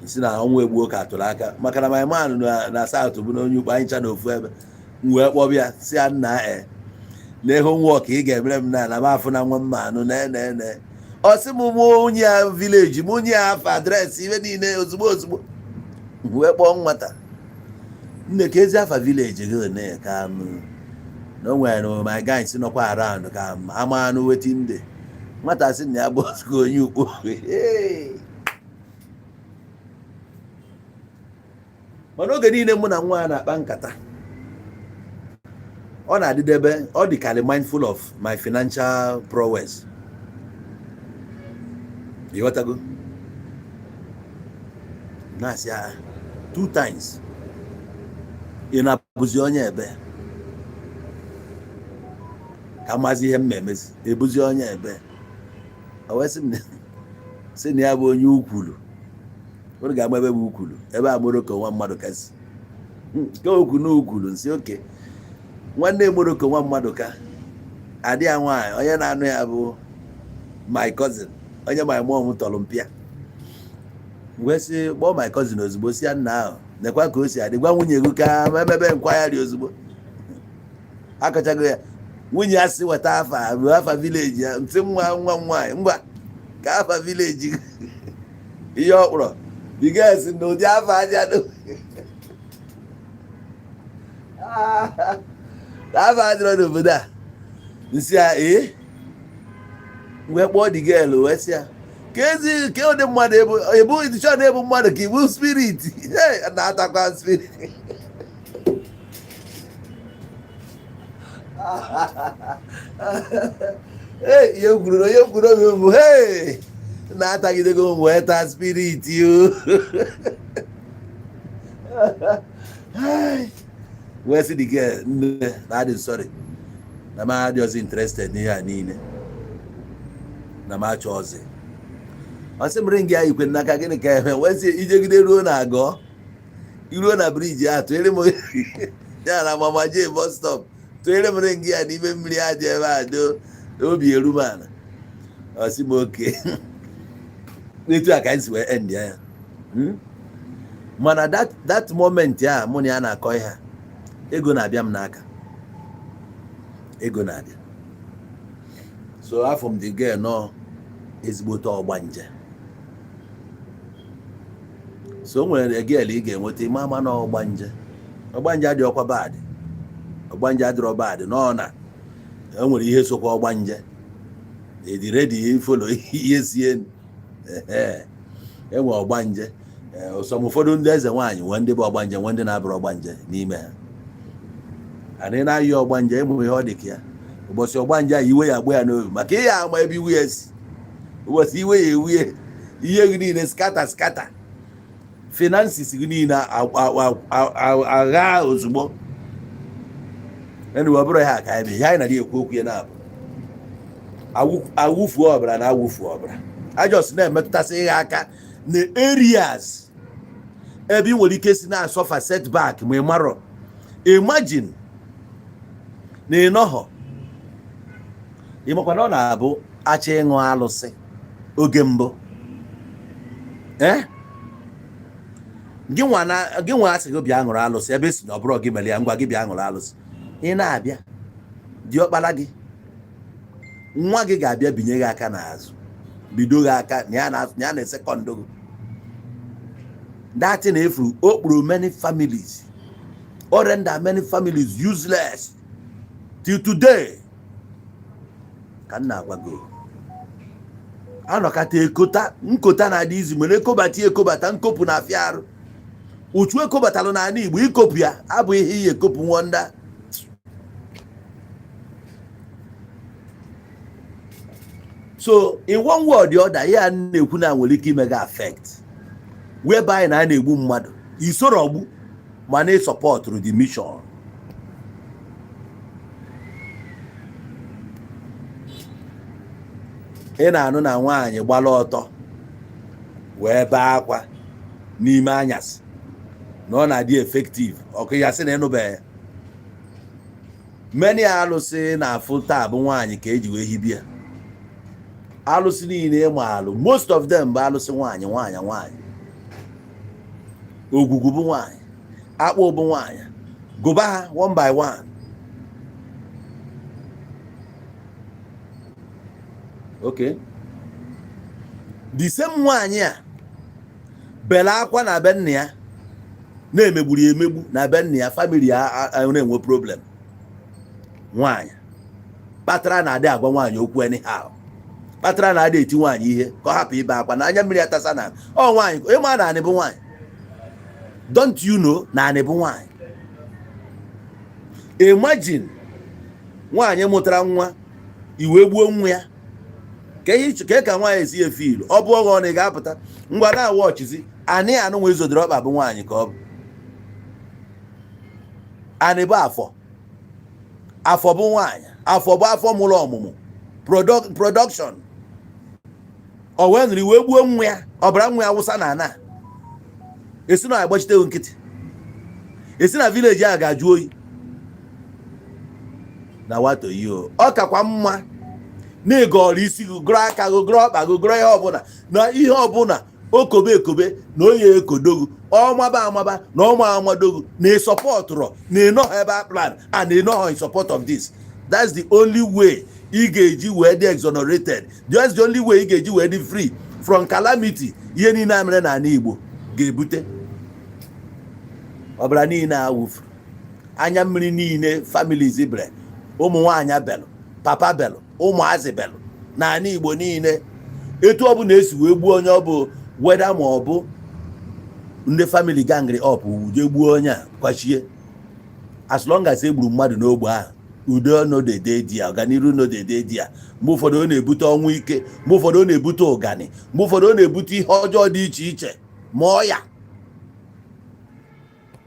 nsi na ọnwa egbuo ka atụrụ aka maka na my man na South bụ na onye Ukpo anyị cha na ofu ebe m wee kpọbịa si ya nna na ịhụ nwa ọka ị ga-emere m na m afụ na nwa mma anụ na ọ sị m onye ya vileji m onye ya afọ adreesị ibe niile ozugbo wee kpọọ nwata nne ka ezi afa vileji gị one ka m na o nwere my guys nọkwa around ka m ama anụ wetin dị nwata sị na ya bụ onye Ukpo mana oge niile mụ na nwa na-akpa nkata ọ na-adịdebe ọ dị karị mindful of my financial prowess ịghọtago na-asị ya 2 times ị na-abụzi onye ebe ka mazi ihe m na-emezi ebuzi onye ebe o wee sị na ya bụ onye ukwulu ọ ga-agba ebe bụ ukwulu ebe a Morocco nwa mmadụ kasị nke okwu na ukwulu nsị oke nwanne Morocco nwa mmadụ ka adị ya nwaanyị onye na-anụ ya bụ my cousin onye my mom tọrọ mpịa wee sị kpọọ my cousin ozugbo si ya nna ahụ nekwa ka o si adị gwa nwunye gị ka emebe nkwagharị ozugbo akọchago ya nwunye ya si weta afa bụ afa vileji ya ntị nwa nwaanyị ngwa ka afa vileji ihe ọ kpọrọ bigas na ụdị afa aja afa adịrọ n'obodo a nsị a wee kpọọ dị gel wee sị ya ka ụdị mmadụ ebu chọ na-ebu mmadụ ka ibu spirit na-atakwa spirit ihe kwuru onye kwuru obi bụ na-atagidego m wee taa spirit wee sị dị gel nne na adị sorry na m adịghịzi interested n'ihe a niile na m achọ ọzọ ọ sị mre gị ikwe n'aka gịnị ka eme wee sị ijegide ruo na agọ iruo na briji a tụere m ya na mama jee bus stop tụere m gị ya n'ime mmiri aja ebe a do obi eru m ala ọ sị m oke n'etu a ka anyị si wee end ya mana that moment ya mụ na ya na-akọ ihe ego na-abịa m n'aka, ego na-abịa. So afọ m the girl nọ ezigbote ọgbanje. So nwere girl ị ga-enweta ime ama na ọgbanje adị ọkwa bad, ọgbanje adịrọ bad nọ na enwere ihe sokwa ọgbanje edi ready follow ihe sie enwe ọgbanje. Some ụfọdụ ndị eze nwaanyị nwee ndị bụ ọgbanje, nwee ndị na-abụrụ ọgbanje n'ime ha. Anyị na-ayị ọgbanje ịmụ ihe ọ dị ka ya ụbọchị ọgbanje ahụ iwe ya agba ya n'obi maka ihe ama ebe iwe ya si, ụbọchị iwe ya ewu ihe gị niile skata finances gị niile agha ozugbo. Ndị ọbụrụ ha ka ebe ihe anyị na-adị ekwu okwu ya na-abụ awụfuo ọbara na awụfuo ọbara. Ajọs na-emetụtasị ihe aka na areas ebe ị nwere ike si na-asọfa setback ma ị marọ. Imagine na ịnọhọ ịmakwa na ọ na-abụ achọ ịṅụ alụsị oge mbụ gị nwa asị gị bịa ṅụrụ alụsị ebe si na ọ bụrụ gị mere ya ngwa gị bịa ṅụrụ alụsị. Ị na-abịa diọkpara gị nwa gị ga-abịa binye gị aka n'azụ bido gị aka na ya na sekọndụ gị. That na-efuru okpuru many families or render many families useless till today. Ka nna agwa gị anọkata nkota na-adị izi mere ekobata nkopụ na afịa arụ. Uchu ekobatalụ n'ala Igbo ikopụ ya abụ ihe iyi ekopụ nwonda. So in one way or the other ya na-ekwu na nwere ike ime gị affect whereby na na-egbu mmadụ isoro ogbu ma na support through the mission. Ị na-anụ na nwaanyị gbala ọtọ wee bee akwa n'ime anyasị na ọ na-adị effective ọkụ ya sị na ịnụbeghị. Many alụsị na-afụ taa bụ nwaanyị ka eji wee hibia. Alụsị niile ma alụ most of them bụ alụsị nwaanyị. Ogwugwu bụ nwaanyị, akpụ bụ nwaanyị. Gụba ha one by one. Okay. The same nwaanyị a bela akwa na be nna ya na-emegburu emegbu na be nna ya family ya na-enwe problem. Nwaanyị kpatara na-adị agwa nwaanyị okwu anyhow, kpatara na-adị eti nwaanyị ihe ka ọ hapụ ibe akwa na anya mmiri atasa na ọ nwaanyị ịma na anị bụ nwaanyị. Don't you know na anị bụ nwaanyị? Imagine nwaanyị mụtara nwa iwe gbuo nwa ya ka nwaanyị esi efe ilu ọ bụ oge ọ na ị ga-apụta ngwa na wọchizi anị anụ nwe zodoro ọkpa bụ nwaanyị ka ọ bụ. Anị bụ afọ bụ nwaanyị, afọ bụ afọ mụrụ ọmụmụ production. O wee nụrụ iwe gbuo nwa ya ọbara nwa ya wụsa na ana esi na agbachite nkịtị esi na village a ga-ajụ oyi na wato yo. Ọ kakwa mma na ịgọrọ isi gị gụrụ aka gị gụrụ ọkpa gị gụrụ ihe ọbụla na ihe ọbụla okobe ekobe na oye ekodogu ọmaba amaba na ọma amadogu na ịsọpọtụrọ na ịnọghọ ebe a plan and ịnọghọ in support of this. That's the only way ị ga-eji wee dị exonerated. That's the only way ị ga-eji wee dị free from calamity. Ihe niile mere na ala Igbo ga-ebute ọbara niile awụfuru anya mmiri niile families ibre ụmụ nwaanyị belụ papa belụ ụmụazị belụ na ala Igbo niile. Etu ọ bụ na esi wee gbuo onye ọ bụ weda ma ọ bụ ndị family gangri up je gbuo onye a kwachie. As long as egburu mmadụ n'ogbe ahụ udo nọdede di ya, ọganiru nọdede di ya. Mgbe ụfọdụ ọ na-ebute ọnwụ ike, mgbe ụfọdụ ọ na-ebute ụgani, mgbe ụfọdụ ọ na-ebute ihe ọjọọ dị iche iche ma ọ ya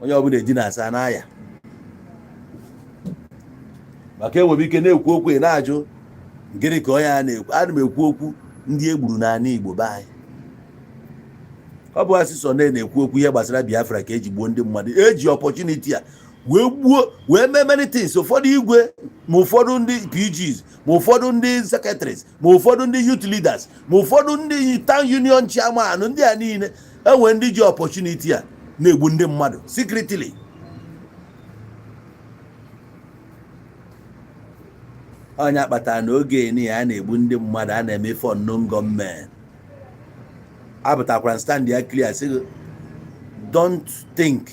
onye ọbụla eji na-asa n'aya maka enwere ike na-ekwu okwu na-ajụ gịnị ka onye a na-ekwu. Ana m ekwu okwu ndị egburu n'ala Igbo be anyị. Ọ bụ asịsọ na-ekwu okwu ihe gbasara Biafra ka eji gbuo ndị mmadụ. Eji opportunity a wee gbuo wee mee many things. Ụfọdụ igwe ma ụfọdụ ndị PGs ma ụfọdụ ndị secretaries ma ụfọdụ ndị youth leaders ma ụfọdụ ndị town union chairman ndị a niile enwe ndị ji opportunity a na-egbu ndị mmadụ secretly. Onye kpatara na oge ni ya na-egbu ndị mmadụ a na-eme for unknown gọọmenti. Abụtakwara stand ya clear sị don't think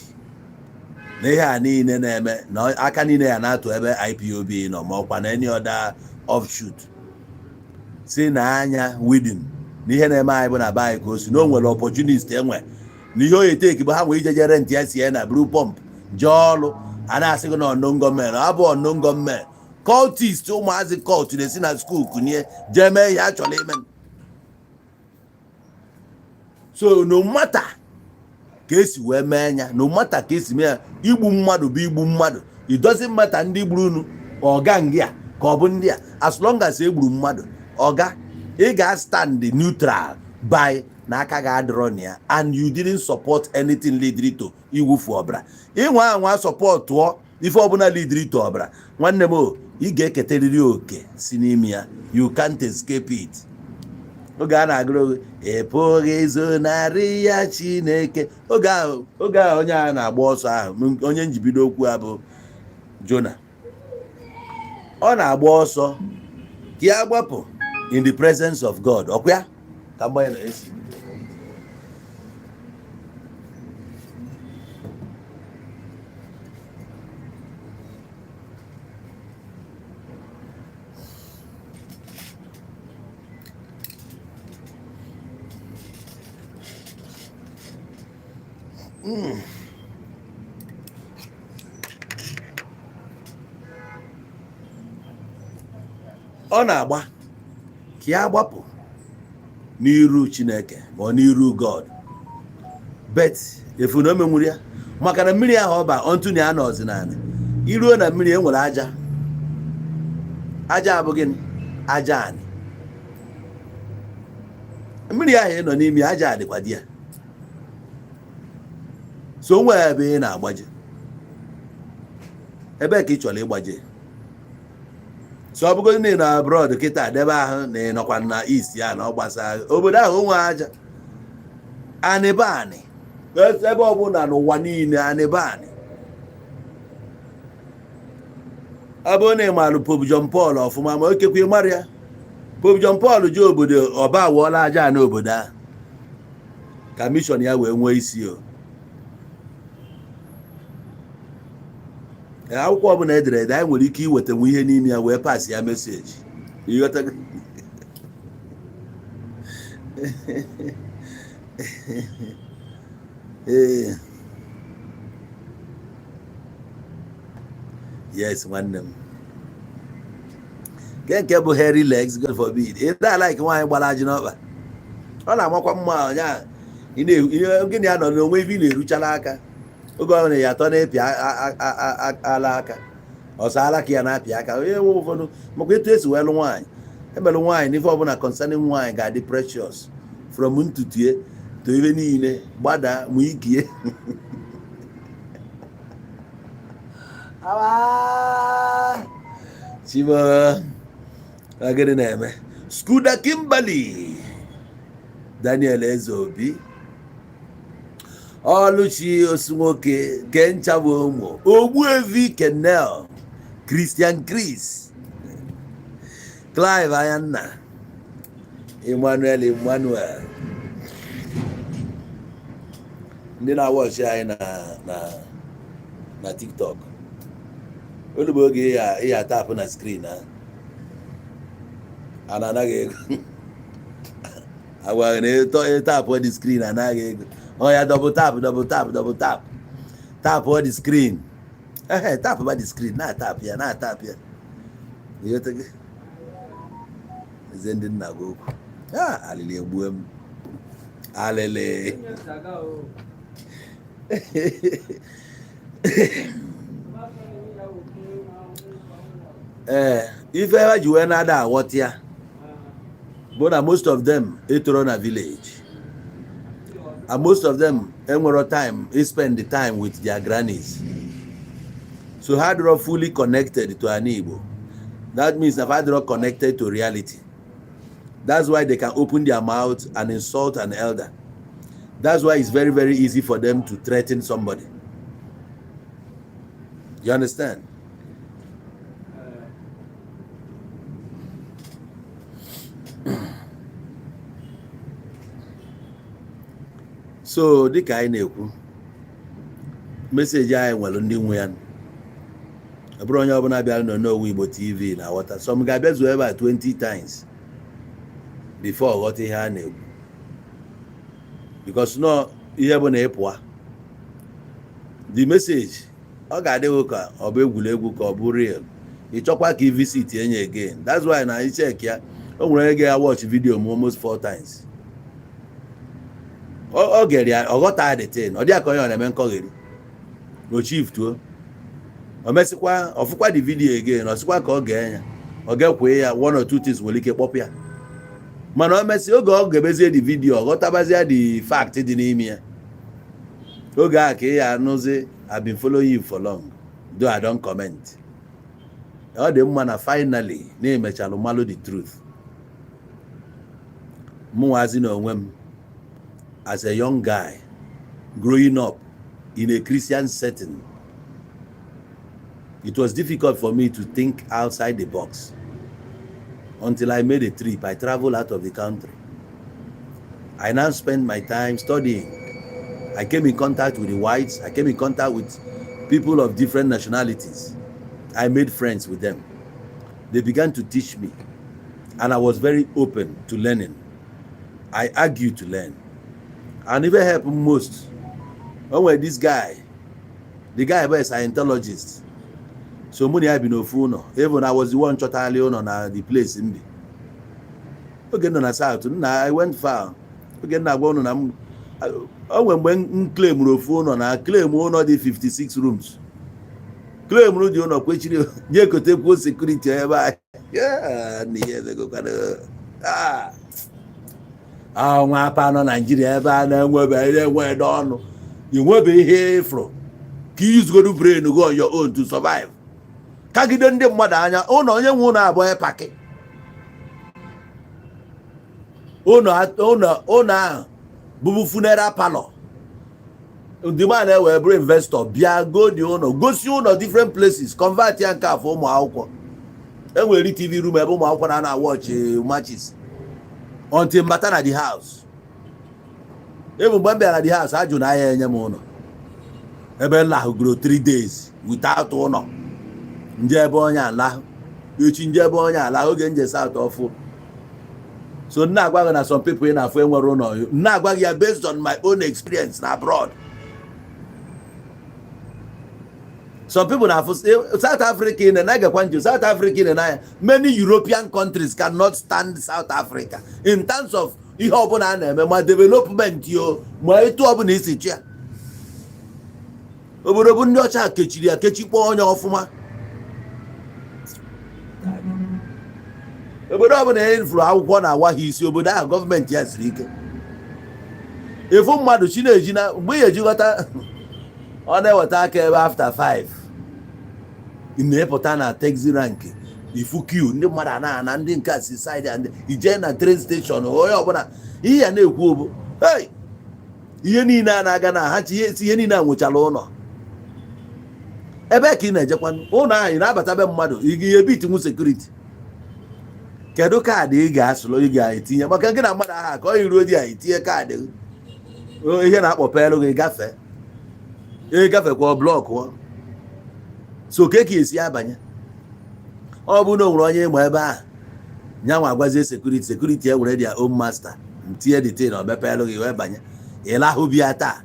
na ihe a niile na-eme na aka niile ya na-atụ ebe IPOB nọ ma ọkwa na any other offshoot. Si na anya within na ihe na-eme anyị bụ na be anyị ka o si na o nwere opportunist enwe na ihe oye teki bụ ha nwee ije rent ya si ya na brew pump jee ọrụ a na-asị gị na unknown gọọmenti. Ọ bụ unknown gọọmenti cultist, ụmụazị cult na-esi na skuul kunye jee mee ihe a chọrọ ime. So no matter ka esi wee mee ya, no matter ka esi mee ya, igbu mmadụ bụ igbu mmadụ. It doesn't matter ndị gburu unu ọga ngị a ka ọ bụ ndị a, as long as egburu mmadụ ọga ị ga-stand neutral by na aka ga-adịrọ na ya and you didn't support anything leading to iwufu ọbara. Ịnwa anwa support tụọ ife ọbụla leading to ọbara, nwanne m ị ga-eketerịrị oke si n'ime ya. You can't escape it. Oge a na-agụrụ epụghị izonarị ya Chineke. Oge ahụ onye a na-agba ọsọ ahụ, onye njibido okwu a bụ Jona, ọ na-agba ọsọ ka ya gbapụ in the presence of God. Ọkwa ya ka mgbe na-esi ọ na-agba ka ya gbapụ n'iru Chineke ma ọ n'iru God. Bet efu na o menwuru ya maka na mmiri ahụ ọba ọntụ na ya nọzi naanị iruo na mmiri enwere aja. Aja abụ gịnị? Aja anị. Mmiri ahụ nọ n'ime aja adịkwa di ya. So nwee ebe ị na-agbaje, ebe ka ị chọrọ ịgbaje. So ọ bụgodị na ị nọ abroad kịta debe ahụ na ị nọkwa na east ya na ọ gbasara obodo ahụ onwe aja anịbe anị ebe ọbụla n'ụwa niile anịbe anị. Ọ bụrụ na ị marụ Pope John Paul ọfụma ma okekwe ị mara ya, Pope John Paul ji obodo ọba awụọla aja n'obodo ahụ ka mishọn ya wee nwee isi o. Akwụkwọ ọbụla edere ede anyị nwere ike iwetanwu ihe n'ime ya wee pass ya meseji. Ịghọtago? Yes, nwanne m. Nke bụ hairy legs, God forbid. Ị na-like nwaanyị gbara ajị n'ọkpa. Ọ na-amakwa mma ọnya. Gịnị ya nọ n'onwe ife ị na-eruchala aka. Oge ọ na-eyi atọ na-epi ala aka ọsọ ala ka ya na-apị aka. Onye nwe ụfọdụ makwa etu esi welu nwaanyị emelụ nwaanyị n'ife ọbụla concerning nwaanyị ga-adị precious from ntutu to ife niile gbada ma ikie. Chibo agịrị na-eme Skuda Kimberly Daniel Ezeobi Oluchi Osunwoke Kenchabo Omo Ogbuevi Kenel Christian Chris Clive Ayanna Emmanuel ndị na-watch anyị na TikTok olugbo oge ya tap na screen ana anaghị ego agwa na tap on the screen anaghị ego. Oh yeah, double tap tap on the screen. Tap about the screen, not tap here. You take it. Zending na go. Alele buem. Alele. If ever you went out what here, but most of them it run a village. And most of them, time, they spend the time with their grannies. So how they're fully connected to an Igbo. That means how they're connected to reality. That's why they can open their mouth and insult an elder. That's why it's very, very easy for them to threaten somebody. You understand? So dịka anyị na-ekwu, meseji anyị nwere ndị nwe ya. Ọ bụrụ onye ọbụla bịara n'Owu Igbo TV na ghọta. Some ga-abịa zuo ebe a 20 times before ghọta ihe a na-ekwu. Because no ihe bụ na ịpụa. The message ọ ga-adịghị ka ọ bụ egwuregwu ka ọ bụ real. Ị chọkwa ka ị visit enye again. That's why na ị check ya. O nwere onye ga-watch video m almost 4 times. Ọ gere ya, ọ ghọta the thing. Ọ dị aka onye ọ na-eme nkọgheri. O chief tuo. O mesịkwa, ọ fụkwa the video again. Ọ sịkwa ka ọ gee ya. Ọ ga-ekwe ya 1 or 2 things nwere ike kpọpụ ya. Mana o mesị oge ọ ga-ebezie the video, ọ ghọtabazie the fact dị n'ime ya. Oge a ka ya anụzi, I've been following you for long, though I don't comment. Ọ dị mma na finally na-emechalụ malụ the truth. Mụnwazi na onwe m, as a young guy growing up in a Christian setting, it was difficult for me to think outside the box until I made a trip. I traveled out of the country. I now spend my time studying. I came in contact with the whites. I came in contact with people of different nationalities. I made friends with them. They began to teach me, and I was very open to learning. I argued to learn. And even helped most. When this guy, the guy was a Scientologist. So money I been ofuno. Even I was the one totally on the place in me. Okay, no, south. I went far. Okay, now going on. When claim ofuno na claim one of the 56 rooms. Claim no the owner which you could take security ever. Yeah, years ago. Nwa pa no Nigeria ebe a na-enwebe ihe nwe ọnụ. You nwebe ihe from. Ka use go do brain go on your own to survive. Kagide ndị mmadụ anya, ụnọ onye nwe ụnọ abụọ paki. Ụnọ ahụ bụbu funeral parlor. The man were bring investor bịa go the ụnọ, gosi ụnọ different places, convert ya nke afọ ụmụ akwụkwọ. Enwere TV room ebe ụmụ akwụkwọ na watch matches. Until mbata na the house. Even mgbe m bịara the house, ajụ na ya enye m ụnọ. Ebe nla ahụ grow 3 days without ụnọ. Nje ebe onye ala. Echi nje ebe onye ala oge nje south ọfụ. So nna agwa na some people in afọ enwere ụnọ. Nna agwa ya based on my own experience na abroad. Some people na South Africa in the South Africa in many European countries cannot stand South Africa in terms of ihe ọbụla na-eme ma development yo ma etu ọbụla isi chia. Obodo bụ ndị ọcha kechiri ya kechikpọ onye ọfụma. Obodo ọbụla efuru akwụkwọ na awa ha isi obodo ahụ gọọmenti ya siri ike. Efu mmadụ chi na-eji na mgbe ya ejighọta ọ na-eweta aka ebe after 5. Na-epụta na taxi rank ifu queue ndị mmadụ na ndị nke si side and ije na train station onye ọbụla ihe ya na-ekwu obo hey ihe niile a na-aga na ha chi ihe niile anwụchala ụlọ ebe ka ị na-ejekwa ụlọ anyị na-abata be mmadụ ihe bitinwu security. Kedu kaadị ị ga-asụlụ ị ga-etinye maka gị na mmadụ aha ka ọ iruo di ya etinye kaadị ihe na-akpọpelụ gị gafekwa blọkụ. So ka esi abanye ọ bụ na onwere onye ịma ebe a nyanwa agwazie security e were their own master ntinye detain omepelụ gị wee banye ịlahụ bịa taa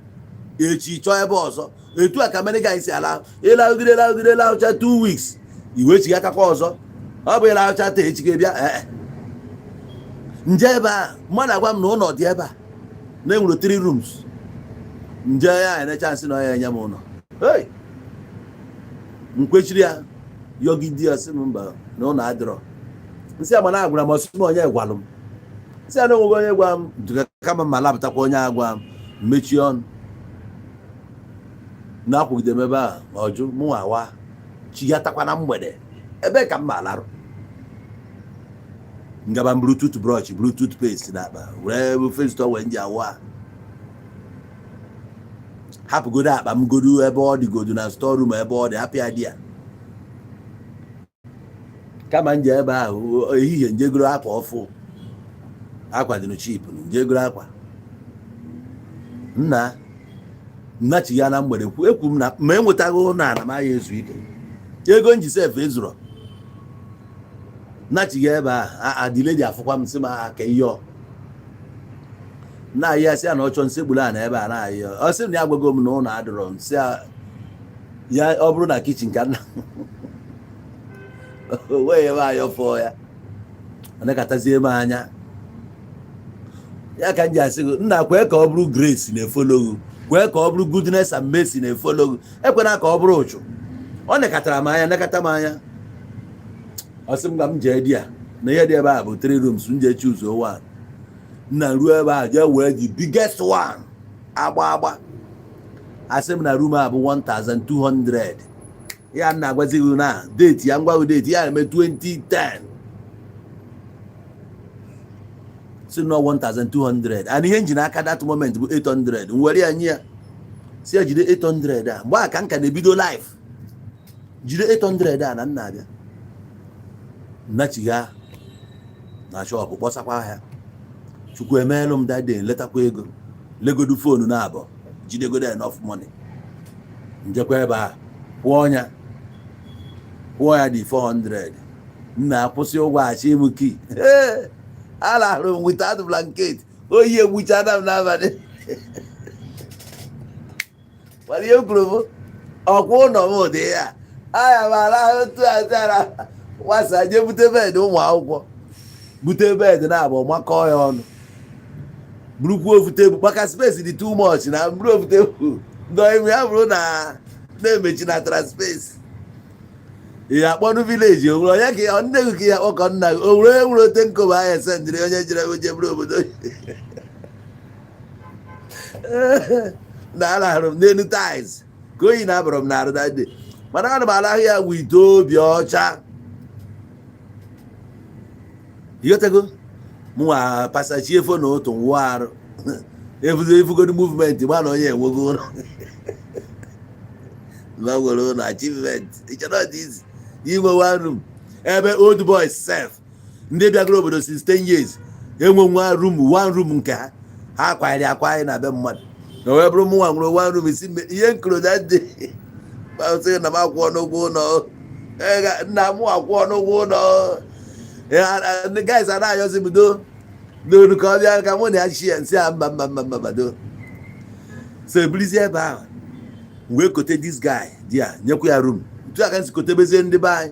echi chọọ ebe ọzọ etu a ka America isi ala ịlahụcha 2 weeks iwe chi akakwa ọzọ ọ bụ ịlahụcha taa echi ka bịa nje ebe a mmadụ agwa m na ụlọ dị ebe a na-enwere 3 rooms nje ya ene chance na ya enye m ụlọ hey nkwechiri ya yogidi ya sị m mba na ụlọ adịrọ nsị ama na agwara m ọsụsụ onye gwalụ m nsị a na onwego onye gwa m kama ma lapụtakwa onye agwa m mechie ọnụ na-akwụgide m ebe a ọjụ mụ awa chi ya takwa na mgbede ebe ka m ma alarụ ngaba bluetooth brush bluetooth paste na akpa were face to wee nji awa hapụgodo akpa m godo ebe ọ dịgodo na storeroom ebe ọ dị happy idea kama nje ebe ahụ ehihie njegoro akwa ọfụ akwa dị cheap njegoro akwa nnachi ya na mgbede ekwu m na ma enwetaghị ụlọ ana m ya ezu ike ego njisef ezuro nnachi ya ebe a adịle ji afụkwa m sị m aka ihe na-ayị ya sị ya na ọchọ nsegburu a na ebe a na-ayị ọ sị na ya gwago m na ụlọ adịrọ m sị ya ọ bụrụ na kichin ka nna wee ebe ayọ fọọ ya ọ na-ekatazie m anya ya ka m ji asị gị nna kwee ka ọ bụrụ grace na-efologu kwee ka ọ bụrụ goodness and mercy na-efologu ekwena ka ọ bụrụ ụchụ ọ nekatara m anya nekata m anya ọ sị m gwa m jee di ya na ihe dị ebe a bụ 3 rooms m jee choose one nna ruo ebe a jee wee the biggest one agba asị m na room a bụ 1200 ya nna agwazighị na date ya ngwa date ya eme 2010 si no 1200 and ihe njin aka that moment bụ 800 nwere ya nye ya si ya jide 800 a mgbe a ka nka na-ebido life jide 800 a na nna abịa nnachiga na shop kpọsakwa ahịa chukwu emeelụ m that day letakwa ego legodu fonu na abụọ jidegodo enough money njekwa ebe a kwụọ ya dị 400 nna akwụsị ụgwọ achị m ki alahụrụ m without blanket oyi egbuchana m n'abalị mana ihe kwuru m ọkwa ụlọ m ụdị ya aya m arahụ otu azara nwasa jee bute bed ụmụ akwụkwọ bute bed na abụọ makọọ ya ọnụ burukwu ofu tebụl maka space dị too much na buru ofu tebụl ndọime ya bụrụ na-emechi na space ị akpọnụ vileji onwere onye ka nne gị ka ya kpọkọ nna gị o were ote nkoba ahịa sendịrị onye jere oje bụrụ obodo na alahụrụ m n'elu tais ka oyi na-abụrụ m na-arụ na dị mana ana m alahụ ya wite obi ọcha ịghọtago mụnwa pasachie fo na otu nwụọ arụ efugodo movement gba na onye enwego ụlọ nwere ụlọ achievement ịchọrọ inwe one room ebe old boys sef ndị bịagoro obodo since 10 years enwe one room nke ha akwanyere akwanyere na be mmadụ na wee bụrụ mụnwa nwere one room isi ihe nkoro that day sị na m akwụọ n'ụgwọ ụlọ nna m akwụọ n'ụgwọ ụlọ ndị guys a na-ayọzi bido n'olu ka ọ bịa ka mụ na ya chi ya nsị a mba do so ebulizie ebe ahụ wee kote this guy di ya nyekwa ya room tu aka nsi kote bezie ndị be anyị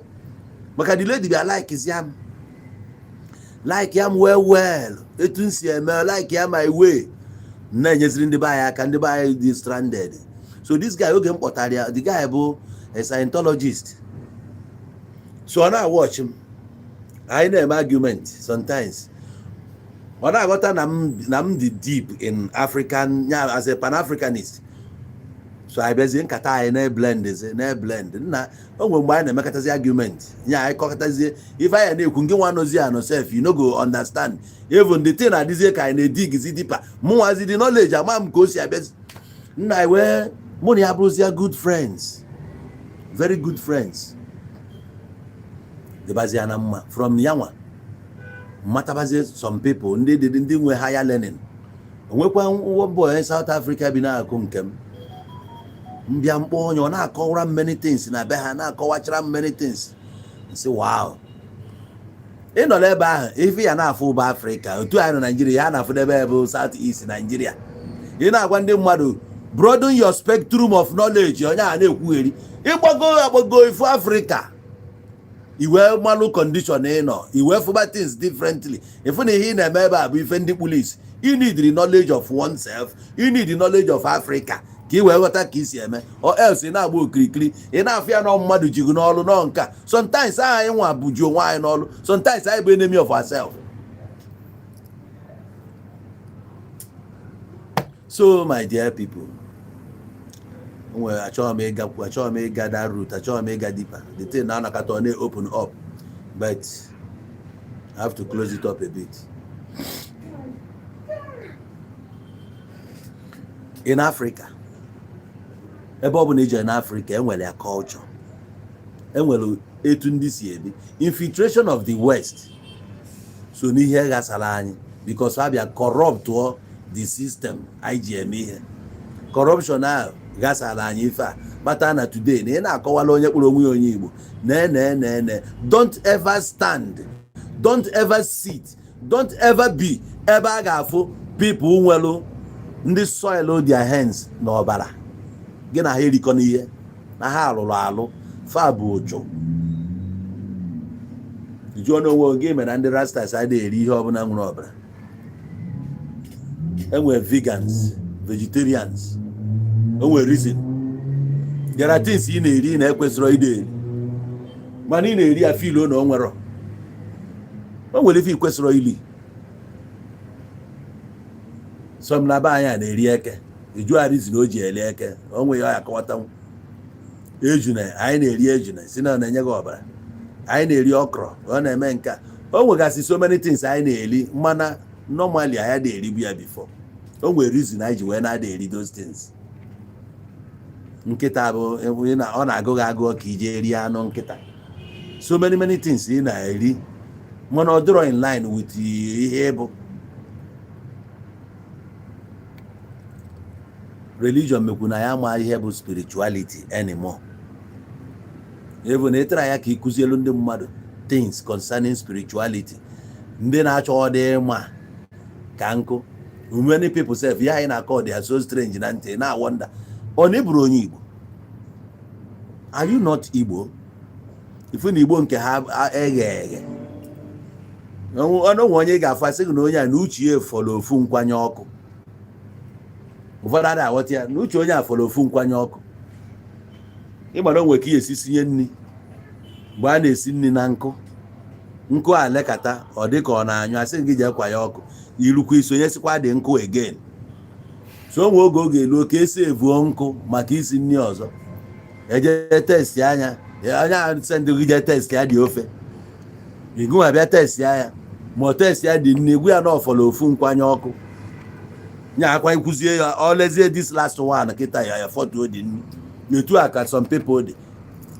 maka the lady bịa like ya m well etu nsi eme like ya my way na-enyeziri ndị be anyị aka ndị be anyị dị stranded so this guy oge m kpọtara ya the guy bụ a Scientologist so ọ na-watch m anyị na-eme argument sometimes ọ na-aghọta na m dị deep in African as a Pan-Africanist so anyị bịazie nkata anyị na-blend nna o nwere mgbe anyị na-emekọtazi argument nye anyị kọkọtazie ife anyị na-ekwu nke nwa nozi anọ sef you no go understand even the thing adịzie ka anyị na-edigizi dipa mụnwazi dị knowledge ama m ka o si abịazi nna anyị wee mụ na ya bụrụzie good friends very good friends dịbazie na mma from yanwa mmatabazie some people ndị nwe higher learning onwekwa nwa boy South Africa bi na-akụ nke m mbịa mkpọ onye ọ na-akọwara many things na be ha na-akọwachara many things nsị wow ịnọ n'ebe ahụ ife ya na-afụ ụba Afrịka otu anyị nọ Nigeria ya na-afụ n'ebe bụ South East Nigeria ị na-agwa ndị mmadụ broaden your spectrum of knowledge onye a na-ekwugheri ịgbago ifu Afrịka iwe malụ condition ịnọ iwe fụba things differently ifu na ihe ị na-eme ebe a bụ ife ndị police you need the knowledge of oneself you need the knowledge of Africa ka ị wee ghọta ka isi eme or else ị na-agba okirikiri ị na-afụ ya na mmadụ jigo n'ọlụ nọ nka sometimes anyị nwa bụ ji onwe anyị n'ọlụ sometimes anyị bụ enemy of ourselves. So my dear people, achọghị m ịga that route, achọghị m ịga deeper. The thing na anakata ọ na-open up, but I have to close it up a bit. In Africa, ebe ọ bụ na ije n'Africa enwere ya culture, enwere etu ndị si ebi. Infiltration of the West so n'ihe ghasara anyị because ha bịa corrupt the system anyị ji eme ihe. Corruption ahụ ghasara anyị ife a kpata na today na ị na-akọwala onye kpọrọ onwe onye Igbo ne don't ever stand, don't ever sit, don't ever be ebe a ga-afụ people nwelu ndị soil their hands na ọbara gị na ha erikọ n'ihe na ha alụrụ alụ fa bụ ụchụ. Jụọ n'onwe gị mere ndị rastas adịghị eri ihe ọbụla nwere ọbara. Enwere vegans, vegetarians, enwere reason. There are things ị na-eri na ekwesịrị ide eri mana ị na-eri ya filo na o nwere ife ikwesịrị ili. Some na be anya na-eri eke eju arizi na o ji ele eke onwe ya akọwata ejuna anyị na-eri ejuna si na na-enye gị ọbara. Anyị na-eri okra ọ na-eme nka o nwegasị so many things anyị na-eri mana normally anyị na-eribu ya before. O nwere reason anyị ji wee na-ada eri those things. Nkịta bụ ọ na-agụ gị agụọ ka ije eri anụ nkịta. So many things ị na-eri mana ọ dịrọ in line with ihe bụ religion. Mekwu na ya ama ihe bụ spirituality anymore. Even na ịtara ya ka ịkụzielu ndị mmadụ things concerning spirituality ndị na-achọ ọ dị mma ka nkụ. Many people say ya anyị na-akọ they are so strange na ntị na wonder ọ na ịbụrụ onye Igbo. Are you not Igbo? Ifu na Igbo nke ha eghe ọnụ onye ga-afụ asị gị na onye a na uche ya fọrọ ofu nkwanye ọkụ. Ụfọdụ ada aghọta ya na uche onye a fọrọ ofu nkwanye ọkụ. Ịgbara onwe ka ihe esisinye nri mgbe a na-esi nri na nkụ a lekata ọ dị ka ọ na-anyụ asị gị jee kwa ya ọkụ irukwa isonye sikwa dị nkụ again. So onwe oge elu ka esi evuo nkụ maka isi nri ọzọ eje test anya onye sendị gị jee test ya dị ofe igụ abịa test ya ma test ya dị nri egwu ya na ọfọrọ ofu nkwanye ọkụ nya akwa ikwuzie ya ọ lezie this last one kịta ya foto dị nri etu a ka some people dị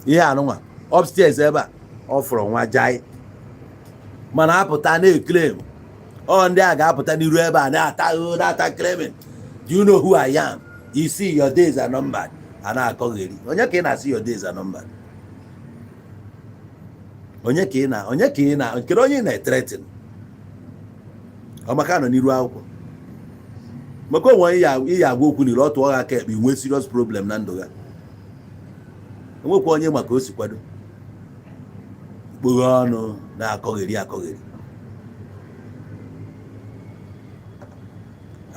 ihe anụnwa upstairs ebe a ọ fọrọ nwa jai mana apụta na-eclaim ọ ndị a ga-apụta n'iru ebe a na-ata claiming do you know who I am? You see your days are numbered. A na-akọgheri onye ka ị na-asị your days are numbered? Onye ka ị na nkere onye na-threaten ọ maka nọ n'iru akwụkwọ maka onwe ihe agwa okwu n'iru ọ tụọ ha aka ekpe nwee serious problem na ndụ ya. Enwekwa onye maka o si kwado kpoghe ọnụ na-akọgheri.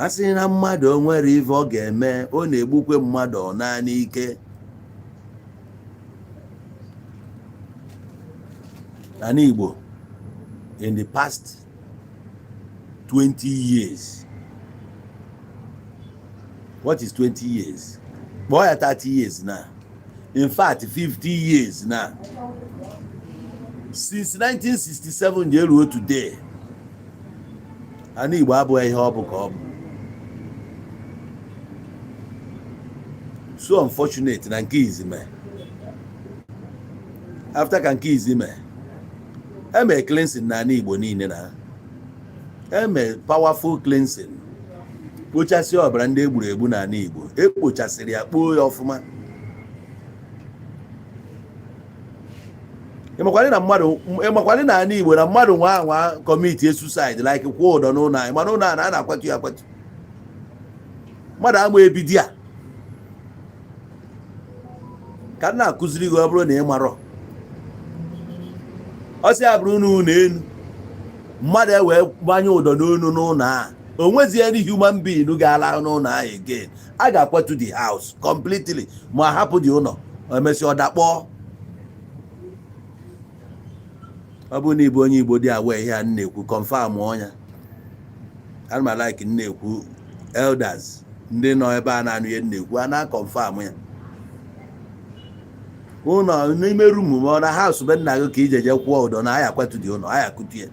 A sị na mmadụ o nwere ife ọ ga-eme ọ na-egbukwe mmadụ ọ naanị ike. N'ala Igbo in the past 20 years, what is 20 years? More than 30 years now. In fact 50 years now. Since 1967 year old today, N'ala Igbo abụghị ihe ọ bụ ka ọ bụ. So unfortunate na nke izime. After ka nke izime, eme cleansing n'ala Igbo niile na. Eme powerful cleansing. Kpochasị ọbara ndị egburu egbu n'ala Igbo. Ekpochasịrị ya kpoo ya ọfụma. Ịmakwali na n'ala Igbo na mmadụ nwa commit suicide like kwụọ ụdọ n'ụlọ anyị mana ụlọ a na-akwatu ya akwatu. Mmadụ ama ebidi a ka na-akụziri gị ọ bụrụ na ị marọ ọ sị abụrụ n'ụlọ elu mmadụ ewee gbanye ụdọ n'onu n'ụlọ a o nwezie any human being ga-ala n'ụlọ ahụ again. A ga-akwatu the house completely ma hapụ dị ụlọ emesi ọ dakpọọ. Ọ bụ na ịbụ onye Igbo dị awe ihe a na-ekwu confirm ọnya. Ana m like na-ekwu elders ndị nọ ebe a na-anụ ihe na-ekwu a na-confirm ya. Ụlọ n'ime room ma na house be nna gị ka ijeje kwụọ ụdọ na aya kwatu dị ụlọ aya kutu ya.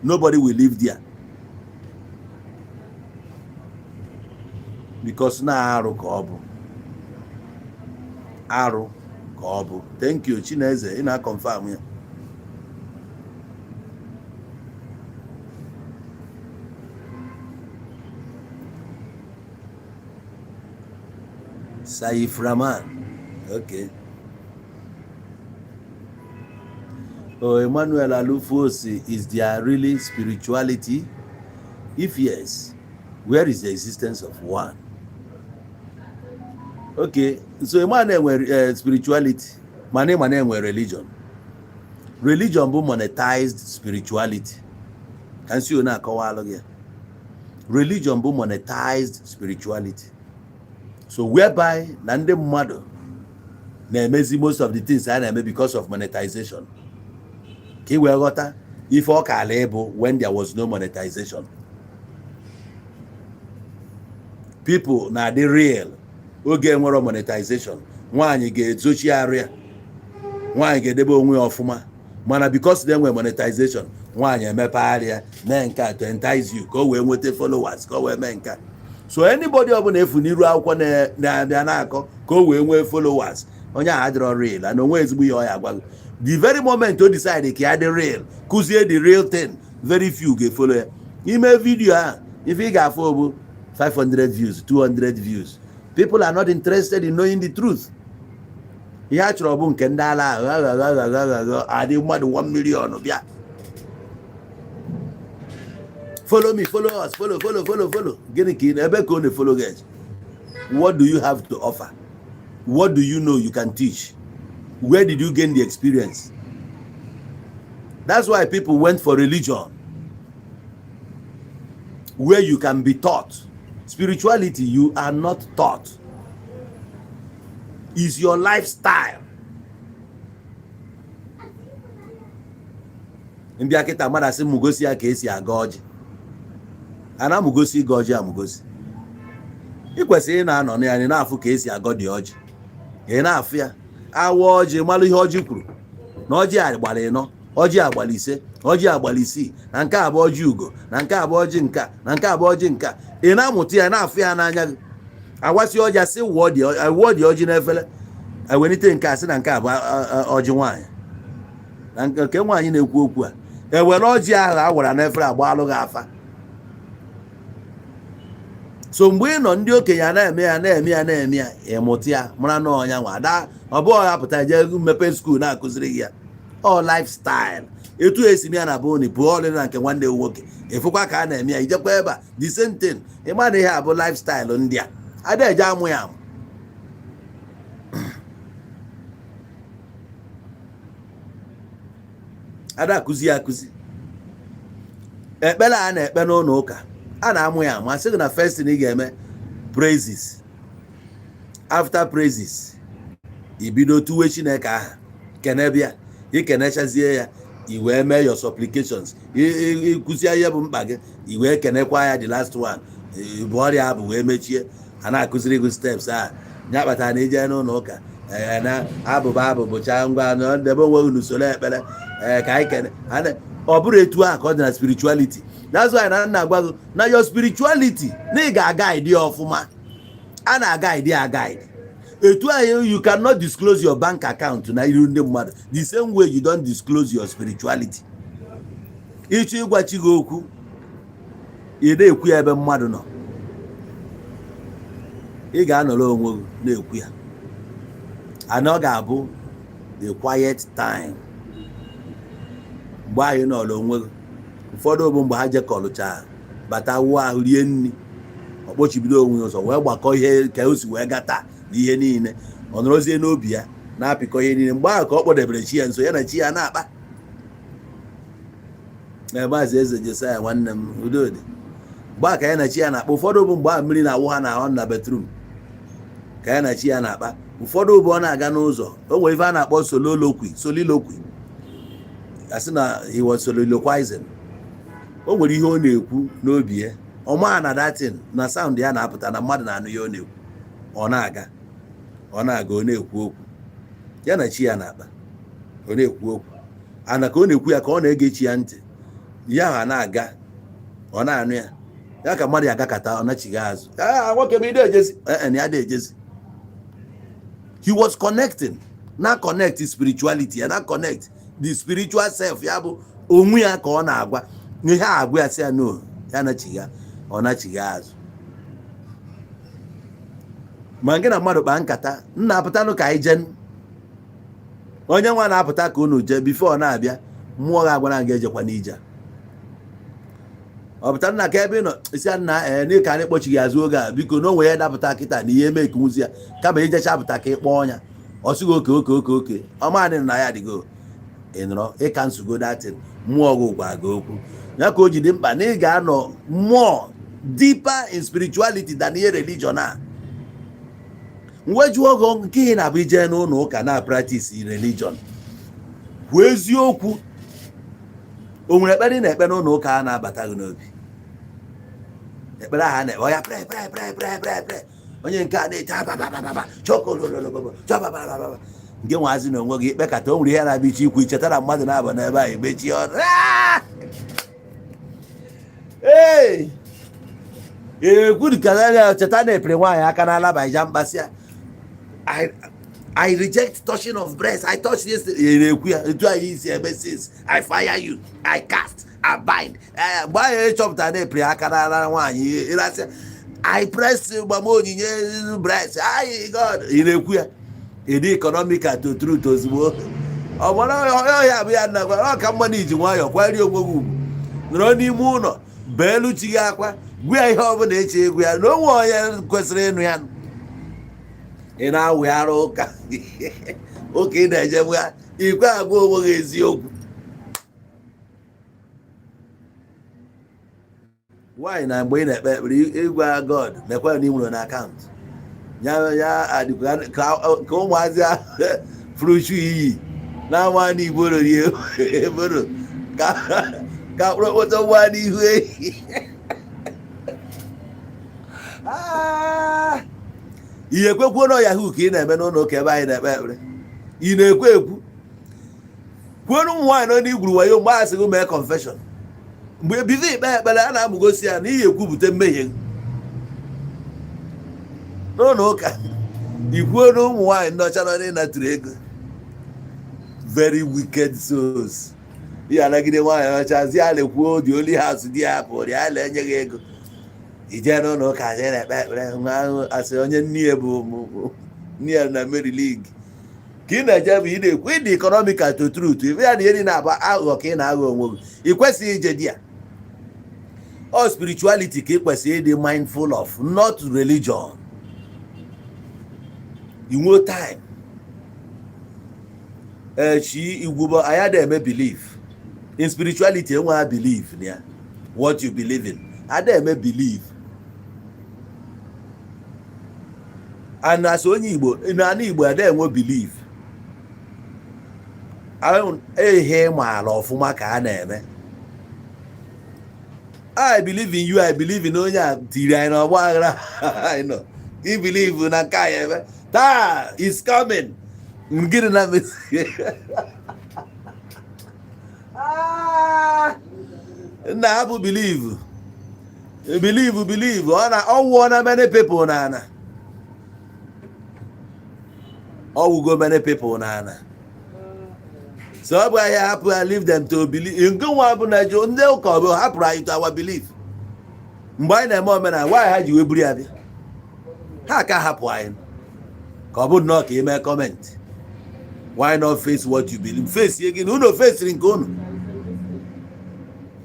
Nobody will live there because na arụ ka ọ bụ. arụ ka ọ bụ. Thank you Chineze, ị na-confirm ya. Saif Rahman, okay. Oh, Emmanuel Alufosi, is there really spirituality? If yes, where is the existence of one? Okay, so Emmanuel spirituality, mane religion. Religion bụ monetized spirituality. Can see you na akọwalụ gị. Religion bụ monetized spirituality. So whereby na ndị mmadụ na-emezi most of the things a na-eme because of monetization. Ka ị wee ghọta ife ọ kaala ịbụ when there was no monetization. People na-adị real oge enwero monetization. Nwaanyị ga-ezochi arịa, nwaanyị ga-edebe onwe ya ọfụma, mana because they nwere monetization, nwaanyị emepegharịa mee nka to entice you ka o wee nweta followers, ka o wee mee nka. So anybody ọbụla efu n'iru akwụkwọ na-abịa na-akọ ka o wee nwee followers, onye ahụ adịrọ real na onwe ezigbo ihe ọ ya agwa. The very moment o decide ka ya dị real, kụzie the real thing, very few ga-efollow ya. Ime video a ife ị ga-afụ obu 500 views, 200 views. People are not interested in knowing the truth. Ihe a chọrọ bụ nke ndị ala adị mmadụ 1 million bịa. Follow me, follow us, follow. Gịnị ka ị na-ebe ka ọ na-follow guys? What do you have to offer? What do you know you can teach? Where did you gain the experience? That's why people went for religion, where you can be taught. Spirituality, you are not taught. It's your lifestyle. Mbịa kịta mmadụ asị mugosi ya ka esi aga ọjị. Ana mugosi ịga ọjị amugosi. Ị kwesịrị ị na-anọ na ya na-afụ ka esi agọ dị ọjị. Ị na-afụ ya. Awa ọjị malụ ihe ọjị kwuru. Na ọjị agbara 4, ọjị agbara 5, ọjị agbara 6, na nke abụ ọjị ugo, na nke abụ ọjị nka, na nke abụ ọjị nka. Ị na-amụta ya na-afụ ya n'anya gị. Awasị ọjị asị wụọ dị ọjị n'efere. Ewenite nke asị na nke abụ ọjị nwaanyị. Na nke nwaanyị na-ekwu okwu a. Ewere ọjị ahụ awara n'efere agba alụ gị afa. So mgbe ị nọ ndị okenye na-eme ya ịmụta ya mara na ọnya nwa ada ọ bụ ya pụta je mepe skuul na-akụziri gị ya. Ọ lifestyle etu esi m ya na bụ ni pụọ ọlị na nke nwanne nwoke ịfụkwa ka a na-eme ya ijekwa ebe a the same thing. Ịma na ihe a bụ lifestyle ndị a ada eje amụ ya amụ. Ada akụzi ya akụzi. Ekpere a na-ekpe n'ụlọ ụka a na-amụ ya ma sị na first thing ị ga-eme praises. After praises ibido tuwe Chineke aha kene bịa ikenechazie ya i wee mee your supplications ịkụzie ihe bụ mkpa gị i wee kenekwa ya the last one bụ ọrịa bụ wee mechie. A na-akụziri gị steps a nya kpatara na ije n'ụlọ ụka na abụbụcha ngwa ndebe onwe gị n'usoro ekpere ka anyị kene. Ọ bụrụ etu a ka ọ dị na spirituality. That's why na agwa gị na your spirituality na ị ga-agaidi ọfụma. A na-agaidi agaidi. Etu ahụ you cannot disclose your bank account na iru ndị mmadụ the same way you don't disclose your spirituality. Ịchọ ịgwa chi gị okwu ị na-ekwu ya ebe mmadụ nọ. Ị ga-anọrọ onwe gị na-ekwu ya. Ana ọ ga-abụ the quiet time. Mgbe anyị nọrọ onwe gị ụfọdụ bụ mgbe ha jekọlụcha bata wụọ ahụ rie nri ọkpọchibido onwe ụzọ wee gbakọ ihe ka o si wee gata na ihe niile ọ nọrọzie n'obi ya na-apịkọ ihe niile. Mgbe ahụ ka ọ kpọdebere chi ya nso ya na chi ya na-akpa. Maazị Eze Jesaya nwanne m udodị mgbe a ka ya na chi ya na-akpa. Ụfọdụ bụ mgbe a mmiri na-awụ ha na ahụ na bedroom ka ya na chi ya na-akpa. Ụfọdụ bụ ọ na-aga n'ụzọ o nwere ife a na-akpọ soliloquy. Asị na he was soliloquizing. O nwere ihe ọ na-ekwu n'obi ya ọma na datin na sound ya na-apụta na mmadụ na-anụ ya ọ na-ekwu. Ọ na-aga ọ na-ekwu okwu ya na chi ya na-akpa. Ọ na-ekwu okwu ana ka ọ na-ekwu ya ka ọ na-ege chi ya ntị ya ha na-aga ọ na-anụ ya ya ka mmadụ ya agakata ọ nachighị azụ. Nwoke m ide ejezi ya dị ejezi. He was connecting. Now connect his spirituality and now connect the spiritual self. Ya bụ onwe ya ka ọ na-agwa ihe agwa ya sị ya no ya nachiga ọ nachiga azụ. Ma nke na mmadụ kpaa nkata nna apụtanụ ka anyị jee onye nwa na-apụta ka unu jee bifo ọ na-abịa mmụọ ga-agwara nga ejekwa n'ije ọ pụta nna ka ebe ị nọ isi nna n'ịka anyị kpọchighị azụ oge a biko na onwe ya dapụta kịta na ihe eme ekenwuzi ya kama ijecha apụta ka ịkpọ ọnya ọ sịghị oke ọmadị na ya dịgo ịnọrọ ịka nsugo datin mmụọ gị gwa gị okwu ya ka o ji dị mkpa na ị ga-anọ more deeper in spirituality than ihe religion a. Mweju ogo nke ị na-abụ ije n'ụlọ ụka na practice religion kwuo eziokwu o nwere ekpere na-ekpe n'ụlọ ụka a na-abata gị n'obi ekpere ha na-ekpe ya pray onye nke a na-eche ababababa chokololololo chababababa nke nwazi na onwe gị ikpekata o nwere ihe na-abịa iche ikwu ichetara mmadụ na-aba n'ebe ahụ emechi ọnụ ekwurikara cheta na-epere nwaanyị aka n'alaba ija mkpasị ya I reject touching of breast. I touch this. I fire you. I cast. I bind. I press breast. God. The economic to truth as well. Ị na-awụgharị ụka oke na-eje bụa ikwe agwa onwe gị eziokwu. Nwaanyị na mgbe ị na-ekpe ekpere ịgwa God mekwa na ịnwere na akaụntụ ya adịkwa ka ụmụazị fụrụchu iyi na-ama n'Igbo rie eboro ka kpụrụkpụta ụgbọ n'ihu ehi ihe ekwekwuo na yahoo ka ị na-eme n'ụlọ ụka ebe anyị na-ekpe ekpere ị na-ekwe ekwu kwuoro ụmụ nwaanyị nọ n'igwuru wayo mgbe a sịghị mee confession mgbe ebido ikpe ekpere a na-amụgosi ya na ihe ekwupụta mmehie n'ụlọ ụka ikwuo na ụmụ nwaanyị nọcha nọ n'ịnatụrụ ego very wicked souls ihe anagide nwaanyị ọcha zi a na-ekwuo dị oli house di ya pụrụ ya na-enye gị ego ije n'ụlọ ụka anyị na-ekpe ekpere asị onye nne ya bụ nne ya na Mary League ka ị na-eje bụ ị na-ekwu ịdị economical to truth ife ya na eri na-aba aghụghọ ka ị na-aghọ onwe gị ị kwesịghị ije di ya ọ spirituality ka ị kwesịrị ịdị mindful of not religion. Inwe time chi igwubo anyị ada eme belief in spirituality enwe belief na ya what you believe in ada eme belief. And as onye Igbo na Igbo ada enwe belief ihe maara ọfụma ka a na-eme. I believe in you, I believe in onye a tiri anyị n'ọgba aghara I know I believe na nke anyị eme taa is coming ngiri na na hapụ believe ọwụọ na many people na ọwụgo many people na so ọ bụ anyị hapụ ya leave them to believe nke nwa bụ na ndị ụka ọ bụ hapụrụ anyị to our belief mgbe anyị na-eme omenala nwaanyị ha ji wee buru ya bịa ha ka hapụ anyị ka ọ bụ nnọọ ka ime comment why not face what you believe face ye gị na unu fesiri nke unu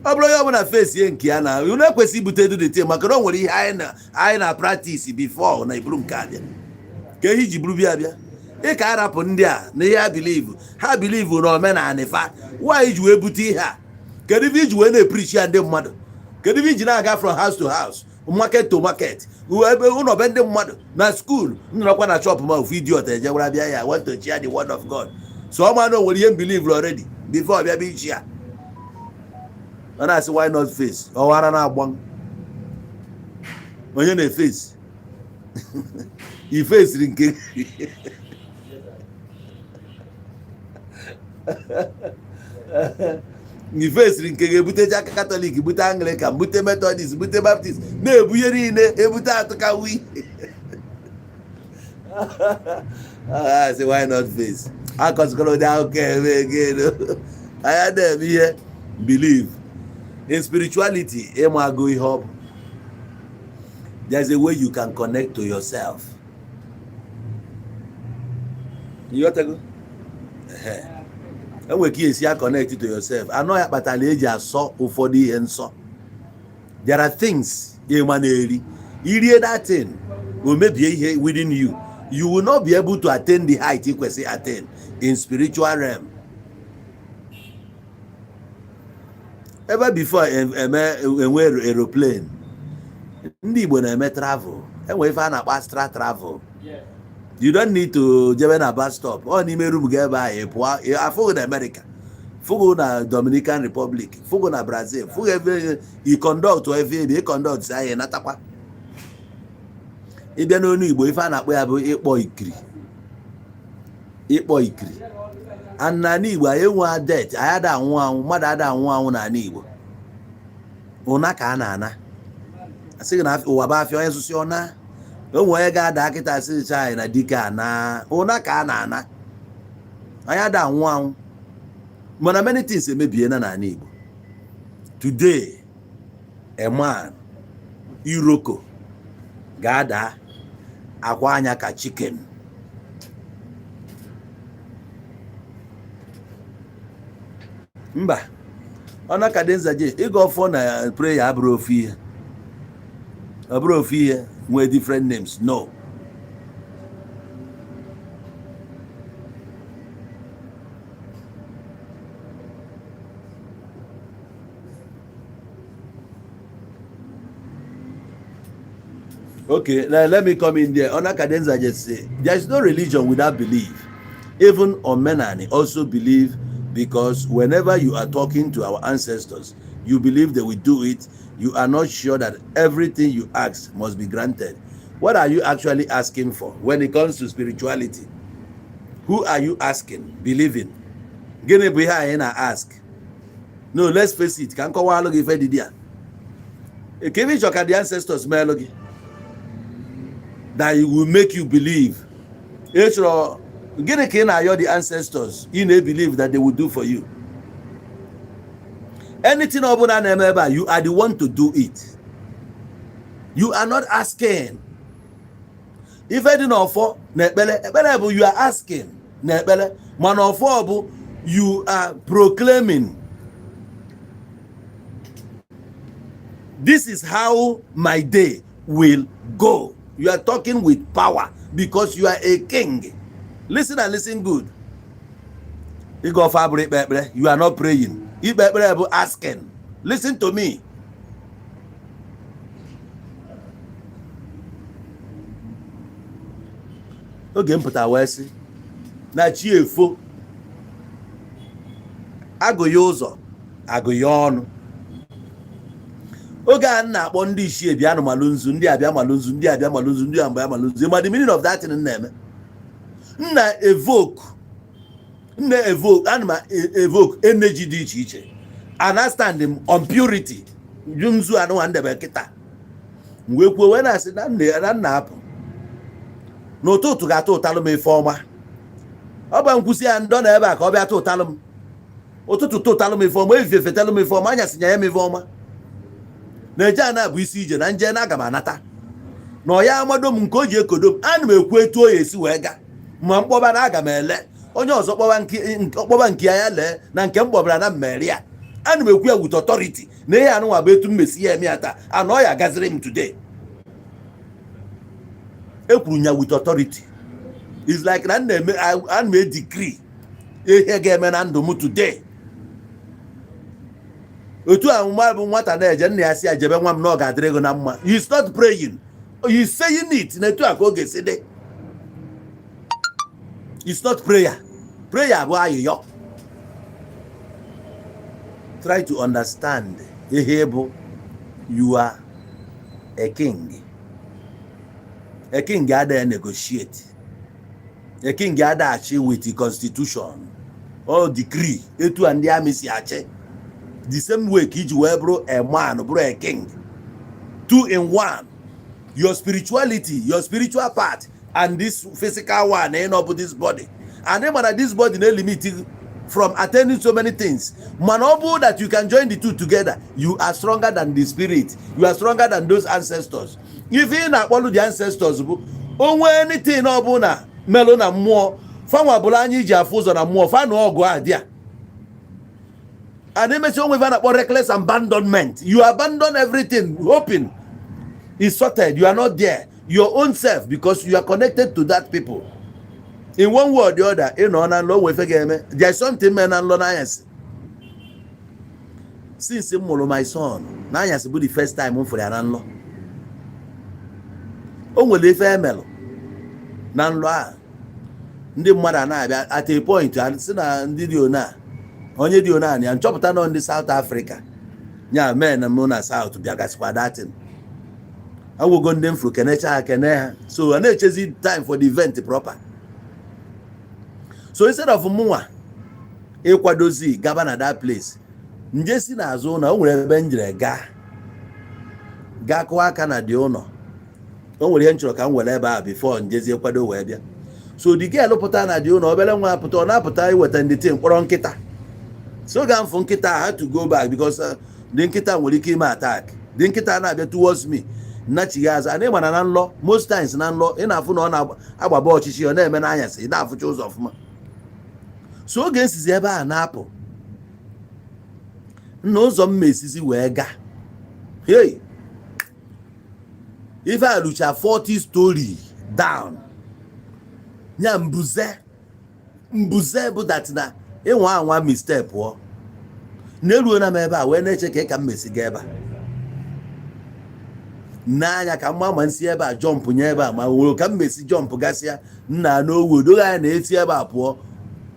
ọ bụrụ onye ọbụla face ye nke ya na unu ekwesị ibute dudete maka na o nwere ihe anyị na practice before na iburu nke abịa ka ehi ji buru bịa ị ka arapụ ndị a na ihe ha bilivu na omenala fa nwaanyị ji wee bute ihe a kedu ife iji wee na-eprichi ya ndị mmadụ kedu ife iji na-aga from house to house market to market ebe ụlọ be ndị mmadụ na school nnọkwa na shop ma ofu idiot ejewara bịa ya want to share the word of God so ọ ma na o nwere ihe believe already before bịa bụ ichi ya ọ na-asị why not face ọwara na-agba onye na-efesi ifesiri nke ifesiri nke ga-ebutecha Katọlik bute Anglican bute Methodist bute Baptist na-ebu ihe niile ebute atụkawi I say, why not face? I consider that okay again. I had them here believe in spirituality. There's a way you can connect to yourself. You got to go. And we can connect to yourself. I know but I saw for the answer. There are things you hear that thing will maybe within you. You will not be able to attain the height you can say attain in spiritual realm. Ever before wear aeroplane, ndị Igbo na-eme travel, enwe ife a na-akpọ astral travel. You don't need to jebe na bus stop. Ọ n'ime room ga ebe ahụ pụọ, afụgo na America, fụgo na Dominican Republic, fụgo na Brazil, fụgo ebe i conduct ebe ebe conduct si anyị natakwa. Ịbịa n'onu Igbo ife a na-akpọ ya bụ ịkpọ ikiri. Ịkpọ ikiri. And n'ala Igbo anyị enwe death, anyị ada anwụ anwụ, mmadụ ada anwụ anwụ n'ala Igbo. Ụna ka a na-ana. Asị na ụwa bụ afịa onye sụsị ọna. Onwe onye ga-ada akịta asị anyị na dike a na ụna ka a na-ana. Anyị ada anwụ anwụ. Mana many things emebie na n'ala Igbo. Today, a man, Iroko, ga-ada akwa anya ka chicken. Mba, ona kadenza je ịga ọfọ na prayer abụrụ ofu ihe. Abụrụ ofu ihe nwee different names. No. Okay, now let me come in there. Ona kadenza just say there is no religion without belief. Even Omenani also believe, because whenever you are talking to our ancestors, you believe they will do it. You are not sure that everything you ask must be granted. What are you actually asking for when it comes to spirituality? Who are you asking? Believing. Gini bụ ihe anyị na-ask. No, let's face it. Ka nkọwa alụ gị ife didi a. Ekebe ịchọ ka the ancestors mee alụ gị, that it will make you believe. Ịchọrọ gịnị ka ị na-ayọ the ancestors ị na-believe that they will do for you? Anything ọbụla na-eme ebe a, you are the one to do it. You are not asking. Ife dị n'ọfọ na ekpere bụ you are asking na ekpere, mana ọfọ bụ you are proclaiming. This is how my day will go. You are talking with power because you are a king. Listen and listen good. You go fabric, you are not praying. You are asking. Listen to me. Oge mpụta wee sị na chi efo agụghị ụzọ agụghị ọnụ. Oge a na-akpọ ndị ichie bịa malụ nzu, ndị abịa malụ nzu, ndị abịa malụ nzu, ndị abịa malụ nzu. Ma the meaning of that thing na-eme, nna evoke energy dị iche iche. Understand him on purity. Nzu anụ ndebe kịta. Mgbe kwuo wee na-asị na nna apụ n'ụtụtụ ga-atụ ụtalụ m ife ọma. Ọ bụ nkwụsị ya ndọ na ebe a ka ọ bịa atụ ụtalụ m. Ụtụtụ tụtalụ m ife ọma, efifie fetalụ m ife ọma, anyasị nya ya m ife ọma. Na-eje a na-abụ isi ije na nje na aga m anata. Na ọ ya amado m nke o ji ekodo m, ana m ekwu etu o ya esi wee ga. Ma mkpọba na aga m ele, onye ọzọ kpọba nke ya lee na nke m kpọbara na mmeri ya. Ana m ekwu ya with authority na ihe anụnwa bụ etu m mesi ya eme ya taa, ana ọ ya gaziri m today. Ekwuru ya with authority. It's like na ana m decree ihe ga-eme na ndụ m today. Otu ahụ bụ nwata na-eje nna ya si ya jebe nwa m na ọ ga-adịrị ego na mma. He's not praying. He's saying it na etu a ka ọ ga-esi dị. It's not prayer. Prayer bụ ayịyọ. Try to understand. Ihe bụ you are a king. A king ada negotiate. A king ada achi with the constitution or decree. Etu ndị amị si achi. The same way ka iji wee bụrụ a man, bụrụ a king. 2 in 1. Your spirituality, your spiritual part and this physical one ain't up with this body. And then when this body no limited from attending so many things. Manobu that you can join the two together. You are stronger than the spirit. You are stronger than those ancestors. If you not follow the ancestors, anything na melona more. Fanwa bulanyi jafuzo na more. Fanu ogo adia. And they mention with about reckless abandonment. You abandon everything, hoping it's sorted. You are not there. Your own self, because you are connected to that people. In one way or the other, you know, there's something men and Lonias. Since my son, now has to be the first time for the anlo. Only female. Nanloa. The mother at a point, and Sina did you na. Only the Onani and chopped on the South Africa. Yeah, men and Mona South to be a gasquadatin. I will go them through Kenecha. So I know chasing time for the event proper. So instead of Mua, Equadozi, Gabana that place, Njesi na zona, onwe benjire ga kwa kana di ono. Onwe henchro kan wele before Njesi Equado webia. So the girl put na di ono, obele nwa put on apụta iweta ndị tin kpọrọ nkịta. So ga mfụ nkịta had to go back because the nkịta nwere ike ime attack. The nkịta na-abịa towards me. Nachigaza and ịma na nlọ most times na nlọ ị na-afụ na ọ na-agbaba ọchịchị ọ na-eme n'anyasị ị na-afụcha ụzọ ọfụma. So oge nsizi ebe a na-apụ nna ụzọ mma esizi wee gaa. Hey, if I reach a 40 story down nya mbuze bụ that na ịnwa anwa mistake pụọ n'eruo na m ebe a wee na-eche ka mmesi ga ebe a n'anya ka mma nsi ebe a jump nye ebe a ma wuru ka mmesi jump gasịa nna n'owodo ya na-eti ebe a pụọ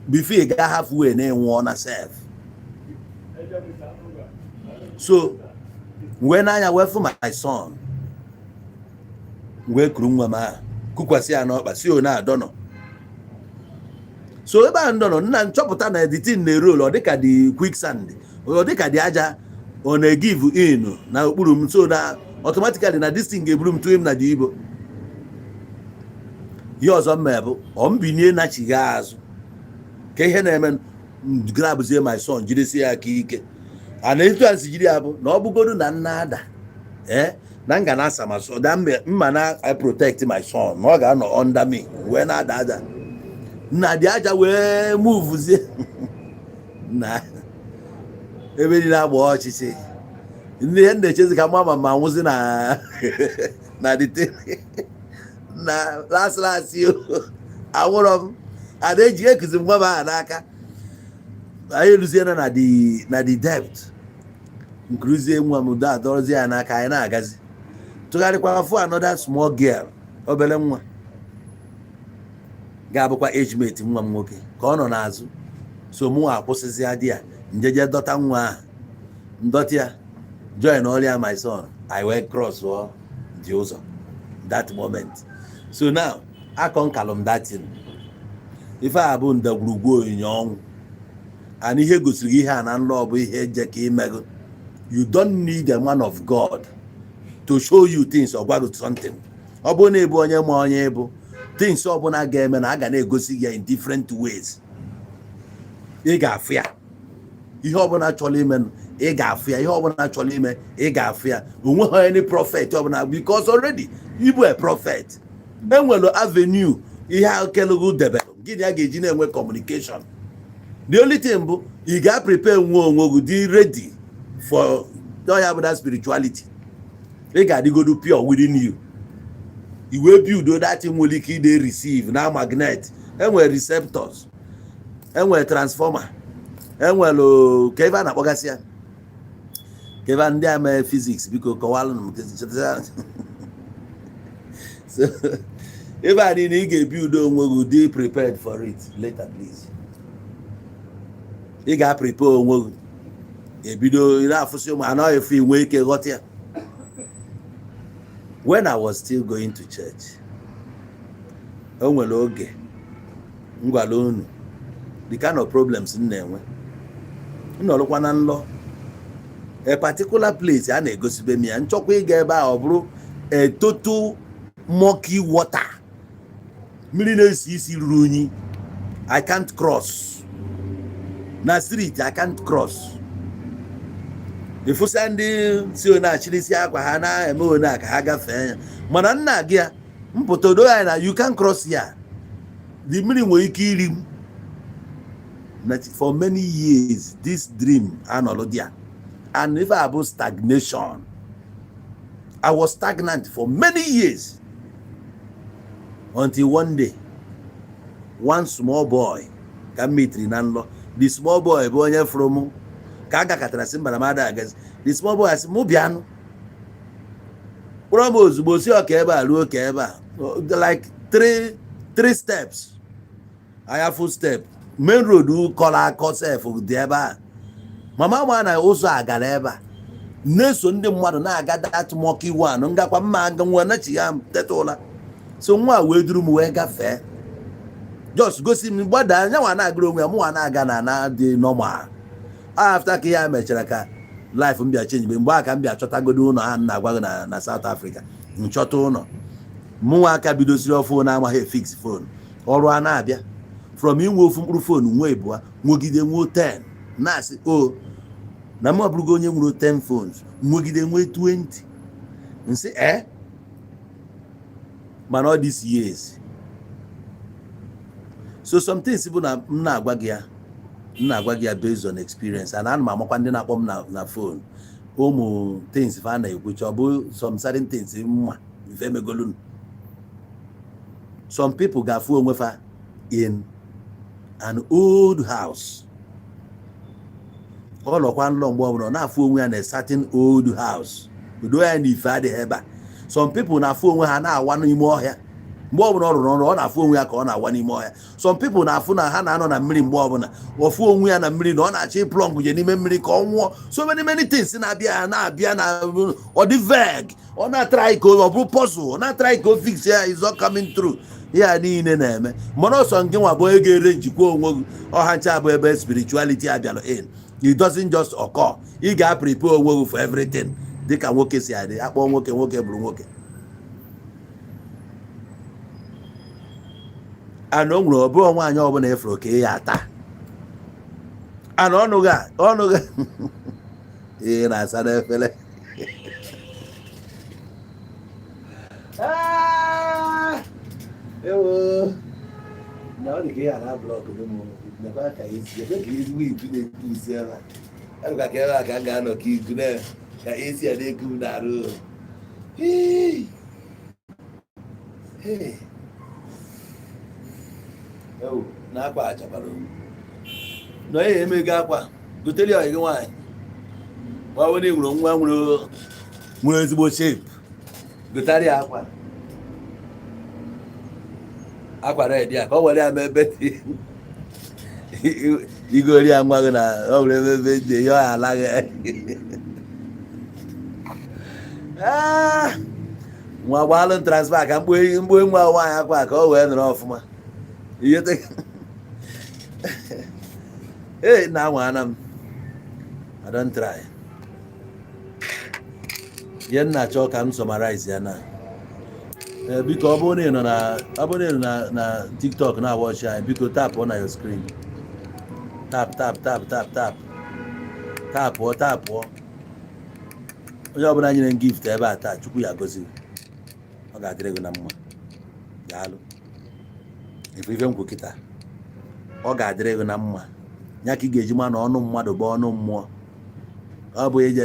before ga halfway na enwe na self. So when I went for my son we kuru nwa ma kukwasi ya n'ọkpa si o na adono. So ebe a ndono nna nchọpụta na editing na roll ọ dịka the quicksand ọ dịka the aja ọ na give in na okpuru m so na automatically na this thing ga-eburu m to him na the Igbo. Ihe ọzọ mmebụ ọ mbinye na chiga azụ ka ihe na-eme grabzie my son jirisi ya aka ike ana etu a si jiri ya bụ na ọ bụgodu na nna ada na nga na asa ma so da mma na I protect my son na ọ ga-anọ under me wee na ada na dị aja wee movezie na ebe dị na-agba ọchịchị ndị ihe na-echezi ka mama ma nwụzi na dite na last yo awụrọ m ada eji ekuzi nwa ba n'aka anyị eluziena na the depth nkruzie nwa m da adọrọzi ya n'aka anyị na-agazi tụgharịkwa afọ another small girl obere nwa ga-abụkwa age mate nwa m nwoke ka ọ nọ n'azụ so mụ akwụsịzi adị ya njeje dọta nwa ahụ ndọta ya join all my son I went cross the ụzọ that moment. So now I can calm that thing. If I have ndagwurugwu onye ọnwụ and ihe gosiri ihe a na nlọ bụ ihe eje ka imego, you don't need a man of God to show you things or gwa something. Ọ bụ na ebu onye ma onye ebu things ọ bụ na ga-eme na aga na-egosi ya in different ways. Ị ga-afụ ya ihe ọ bụ na chọrọ ime ị ga-afụ ya ihe ọ bụ na chọrọ ime ị ga-afụ ya onweghị any prophet ọ bụ na because already you bụ a prophet enwere avenue ihe akelugu debere gịnị a ga-eji na-enwe communication. The only thing bụ ị ga-prepare nwe onwe gị dị ready for ya bụ that spirituality. Ị ga-adịgodu pure within you. I will build that thing nwere ike ide receive na magnet enwere receptors enwere transformer enwere ka ebe a na-akpọgasị ya ka ebe ndị ama physics biko kọwalụ m so ebe a niile ị ga-ebuild onwe gị dị prepared for it later please. Ị ga-prepare onwe gị ebido ị na-afụsị ụmụ anọ efe inwe ike ghọta ya. When I was still going to church o nwere oge ngwala unu the kind of problems m na-enwe nnọrọkwa na nlọ a particular place a na-egosibe m ya nchọkwa ịga ebe a ọ bụrụ a total murky water mmiri na-esi isi ruru unyi. I can't cross na street. I can't cross. Ifusa ndị si ona achịrịsị akwa ha na-eme ona ka ha gafee ya mana nna gị ya mpụta odo ya na you can cross ya. The mmiri nwere ike iri m. For many years this dream anọlụ dia, and if I have stagnation, I was stagnant for many years until one day one small boy ka metri na nlọ. The small boy bụ onye from ka agakọtara si mbara mmadụ agazi. The small boy asị mụ bịanụ kpọrọ m ozugbo si ọka ebe a ruo ka ebe a like three steps. I have full step main road kọla akọ sef dị ebe a. Mama ma na ụzọ agara ebe a na-eso ndị mmadụ na-aga that monkey one ngakwa mma aga nwa na chi ya teta ụla. So nwa wee duru m wee gafee just gosi m gbada anya nwa na-agụrụ onwe ya mụ nwa na-aga na dị normal. After ka ya mechara ka life m bịa change mgbe aka m bịa chọtagodo ụlọ ha na-agwa na South Africa nchọta ụlọ mụnwa aka bidosiri ọfụ na amaghị fix phone ọrụ a na-abịa from inwe ofu mkpụrụ phone nwe ebua nwegide nwe 10 na-asị o na m abụrụgo onye nwere 10 phones nwegide nwe 20 nsị mana all these years. So some things bụ na m na-agwa gị ya based on experience, and ana m amakwa ndị na-akpọ m na phone ụmụ things fa na-ekwecha ọ bụ some certain things mma ife megolunu. Some people ga-afụ onwe fa in an old house. Ọ nọkwa nlọ mgbe ọbụla na-afụ onwe ya na certain old house udo ya na ife adịghị ebe a. Some people na-afụ onwe ha na-awa n'ime ọhịa mgbe ọbụla ọ rụrụ ọrụ ọ na-afụ onwe ya ka ọ na-awa n'ime ọhịa. Some people na-afụ na ha na-anọ na mmiri mgbe ọbụla ọfụ onwe ya na mmiri na ọ na-achọ ịplọngụ je n'ime mmiri ka ọ nwụọ. So many things na-abịa na ọ dị vague. Ọ na-atry ka ọ bụ puzzle, ọ na-atry ka o fix ya is all coming through. Ya niile na-eme mana ọsọ nke nwa bụ ego ere njikwa onwe gị ọha ncha bụ ebe spirituality abịalụ in. It doesn't just occur. Ị ga-prepare onwe gị for everything dịka nwoke si adị. Akpọ nwoke bụrụ nwoke. Ana o nwere ọbụ nwaanyị ọbụla efuru ka ya ata. Ana ọnụ ga ihe na-asa n'efere. Ewo na ọ dị ka ya na blọk dị mụ nekwa ka esi ebe ka ezigbo ibu na-ekwu isi ebe a ka ebe a ka m ga-anọ ka iku na ka esi ya na-eku m na-arụ ewu na akwa achapara nọ ihe emego akwa gotere ya gị nwaanyị nwa nwere nwere nwa nwere ezigbo shape gotere ya akwa red ya ka ọ were ya mebe igori ya nwa gị na ọ were emebe dị ya ọ alaghị nwa gbalụ transfer ka mgbe nwa nwaanyị akwa ka ọ wee nọrọ ọfụma ihe na anwa m I don't try ihe nna chọọ ka m summarize ya na biko ọ bụrụ na na TikTok na watch anyị biko tap on your screen tap onye ọbụla nyere gift ebe a taa Chukwu ya gozi ọ ga-adịrị gị na mma daalụ ife nkwu kịta ọ ga-adịrị gị na mma ya ka ị ga-eji ma na ọnụ mmadụ bụ ọnụ mmụọ ọ bụ eje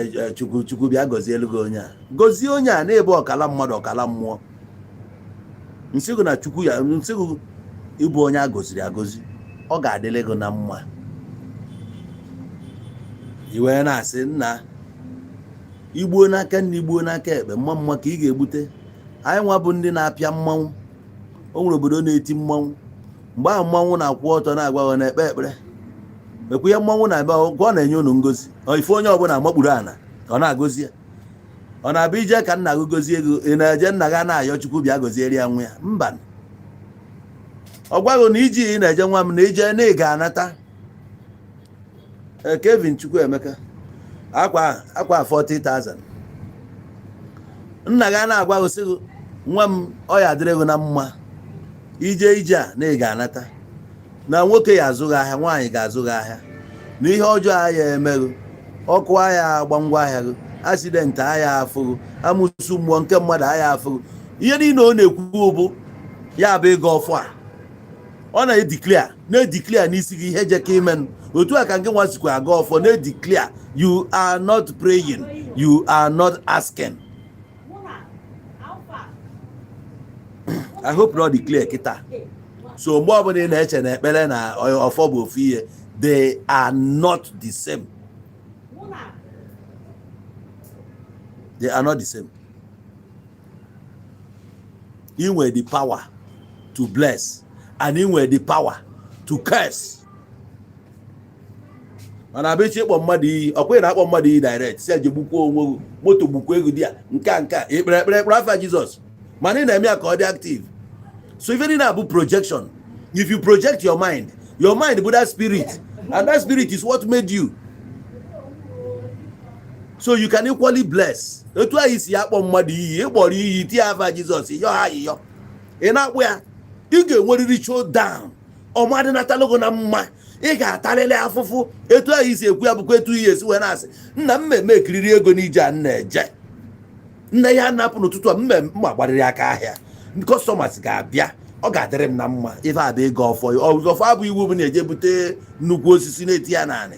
Chukwu bịa gọzielu gị onye a gọzie onye a na-ebe ọkala mmadụ ọkala mmụọ nsịgụ na Chukwu ya nsịgụ ịbụ onye a gọziri agọzi ọ ga-adịrị gị na mma iwe na-asị nna igbuo n'aka nna igbuo n'aka ekpe mma ka ị ga-egbute anyị nwa bụ ndị na-apịa mmanwụ o nwere obodo na-eti mmanwụ mgbe ahụ mmanwụ na-akwụ ọtọ na-agwa na-ekpe ekpere ekwu ya mmanwụ na-abịa ọ na-enye unu ngozi ife onye ọbụla makpuru ana ọ na-agọzi ya ọ na-abịa ije ka nna gị gozie ego ị na-eje nna gị na-ayọ Chukwu bịa gọziere ya nwa ya mba ọ gwaghị na iji ị na-eje nwa m na ije na ị ga-anata Kevin Chukwuemeka akwa 40,000 nna gị na-agwa gị sị nwa m ọ ya adịrị gị na mma ije a na ị ga-anata na nwoke ya azụghị ahịa nwaanyị ga-azụghị ahịa na ihe ọjọọ ahịa emeghị ọkụ ahịa agba ngwa ahịa gị asidenti ahịa afụghị amụsụ mmụọ nke mmadụ ahịa afụghị ihe niile ọ na-ekwu bụ ya bụ ịga ọfọ a ọ na-ediklia n'isi gị ihe jeka imenụ otu a ka nke nwa sikwa aga ọfọ na-ediklia you are not praying, you are not asking. I hope not declare kita. So mgbe ọbụla ị na-eche na ekpere na ọfọ bụ ofu ihe, they are not the same. They are not the same. You were the power to bless and you were the power to curse. Mana abịa ịkpọ mmadụ iyi ọkwa na-akpọ mmadụ iyi direct si eje gbukwa onwe moto gbukwa ego di ya nke ekpere afa Jizọs mana ị na-eme ya ka ọ dị active. So even in a projection, if you project your mind bụ that spirit and that spirit is what made you. So you can equally bless. Etu anyị si akpọ mmadụ iyi ịkpọrọ iyi tie afa Jizọs yọ ha yọ ị na-akpọ ya ị ga-enwerịrị showdown ọmadị natalogo na mma ị ga-atarịrị afụfụ etu anyị si ekwu ya bụkwa etu ihe esi wee na-asị nna mmemme ekiriri ego n'ije a na-eje nna ya napụ n'ụtụtụ a mma gbarịrị aka ahịa customers ga-abịa ọ ga-adịrị m na mma ife abịa ịga ọfọ abụ iwu bụ na-eje bute nnukwu osisi na-eti ya naanị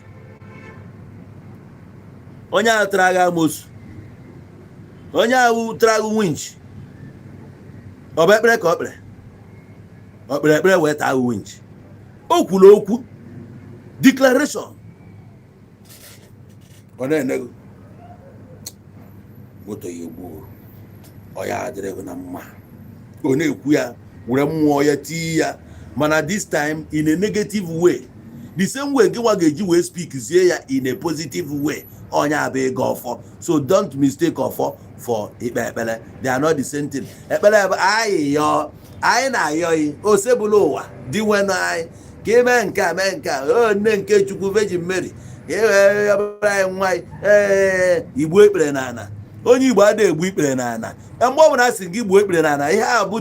onye ahụ tara agha amosu onye ahụ tara agha winch ọ bụ ekpere ka ọ kpere ekpere wee taa winch o kwuru okwu declaration ọ na-enego moto ya egbuo ọ ya adịrị na mma ọ na-ekwu ya were mmụọ ya tii ya mana this time in a negative way the same way gị nwa ga-eji wee speak zie ya in a positive way onye abịa ịga ọfọ so don't mistake ọfọ for ikpe ekpere they are not the same thing. Ekpere ebe anyị na-ayọghị osebụla ụwa dị nwenụ anyị ka eme nke a mee nke a nne nke Chukwu Virgin Mary anyị nwa Igbo ekpere n'ana onye Igbo adịghị egbu ikpere n'ana mgbe ọ bụla asị gị Igbo ekpere n'ana ihe a bụ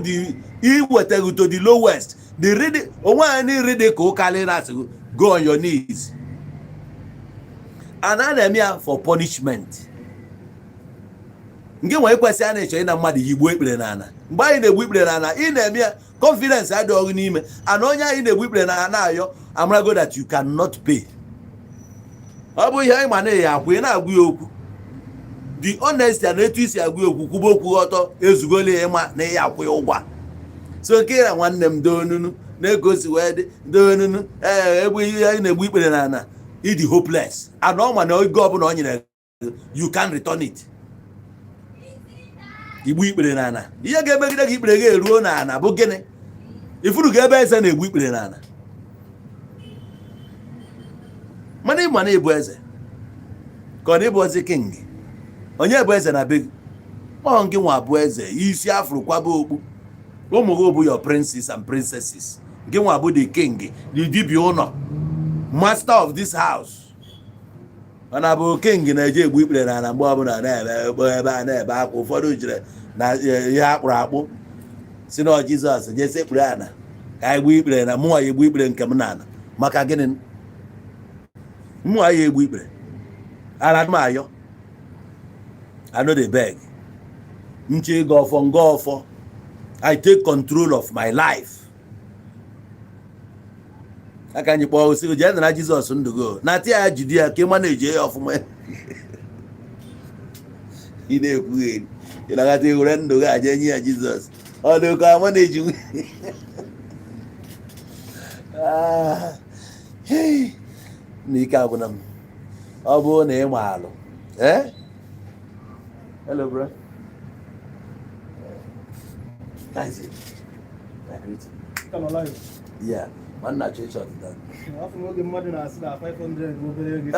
iwetaghị to the lowest onwe anyị n'iri ka ụkalị na-asị go on your knees and a na-eme ya for punishment. Nke nwere kwesị a na-eche ị na mmadụ Igbo ekpere n'ana mgbe anyị na-egbu ikpere n'ana ị na-eme ya confidence adịghị ọgụ n'ime and onye anyị na-egbu ikpere n'ana na-ayọ amarago that you cannot pay. Ọ bụ ihe anyị ma na-eyi akwụ ị na-agwụ ya okwu the honesty na etu isi agwụ ya okwu kwuba okwu ọtọ ezugole ịma na ihe akwụ ya ụgwọ so nke na nwanne m doonunu na-egosi wee dị doonunu egbe ihe anyị na-egbu ikpere n'ana ịdị hopeless and ọ ma na oge ọbụla o nyere you can return it. Igbu ikpere n'ana ihe ga-emegide gị ikpere ga-eruo n'ana bụ gịnị ifuru ga ebe eze na-egbu ikpere n'ana mana ịma na ịbụ eze ka ọ na-ịbụ ozi king onye bụ eze na be gị ọ gị nwa bụ eze isi afro kwaba okpu ụmụ gị bụ your princes and princesses gị nwa bụ the king the dibia ụlọ master of this house mana bụ king na-eje egbu ikpere n'ana mgbe ọbụla ebe a na-ebe akwa ụfọdụ jire na ihe akpụrụ akpụ si na Jizọs jesi ekpere ana ka anyị gbu ikpere na mụnwa ya egbu ikpere nke m n'ana maka gịnị mụnwa ya egbu ikpere ara m ayọ I know the beg nche ịga ọfọ nga ọfọ I take control of my life aka anyị kpọọ osi jee na Jizọs ndụgo na ati ya jide ya ka ịma na-eje ya ọfụma ị na-ekwugheri ị na-agata ewere ndụ gị aja enye ya Jizọs ọ dị ka ama na-eji na ike agwụna m ọ bụrụ na ị ma alụ hello bro that's it come alive yeah man na church of that after no get mad na 500 go bere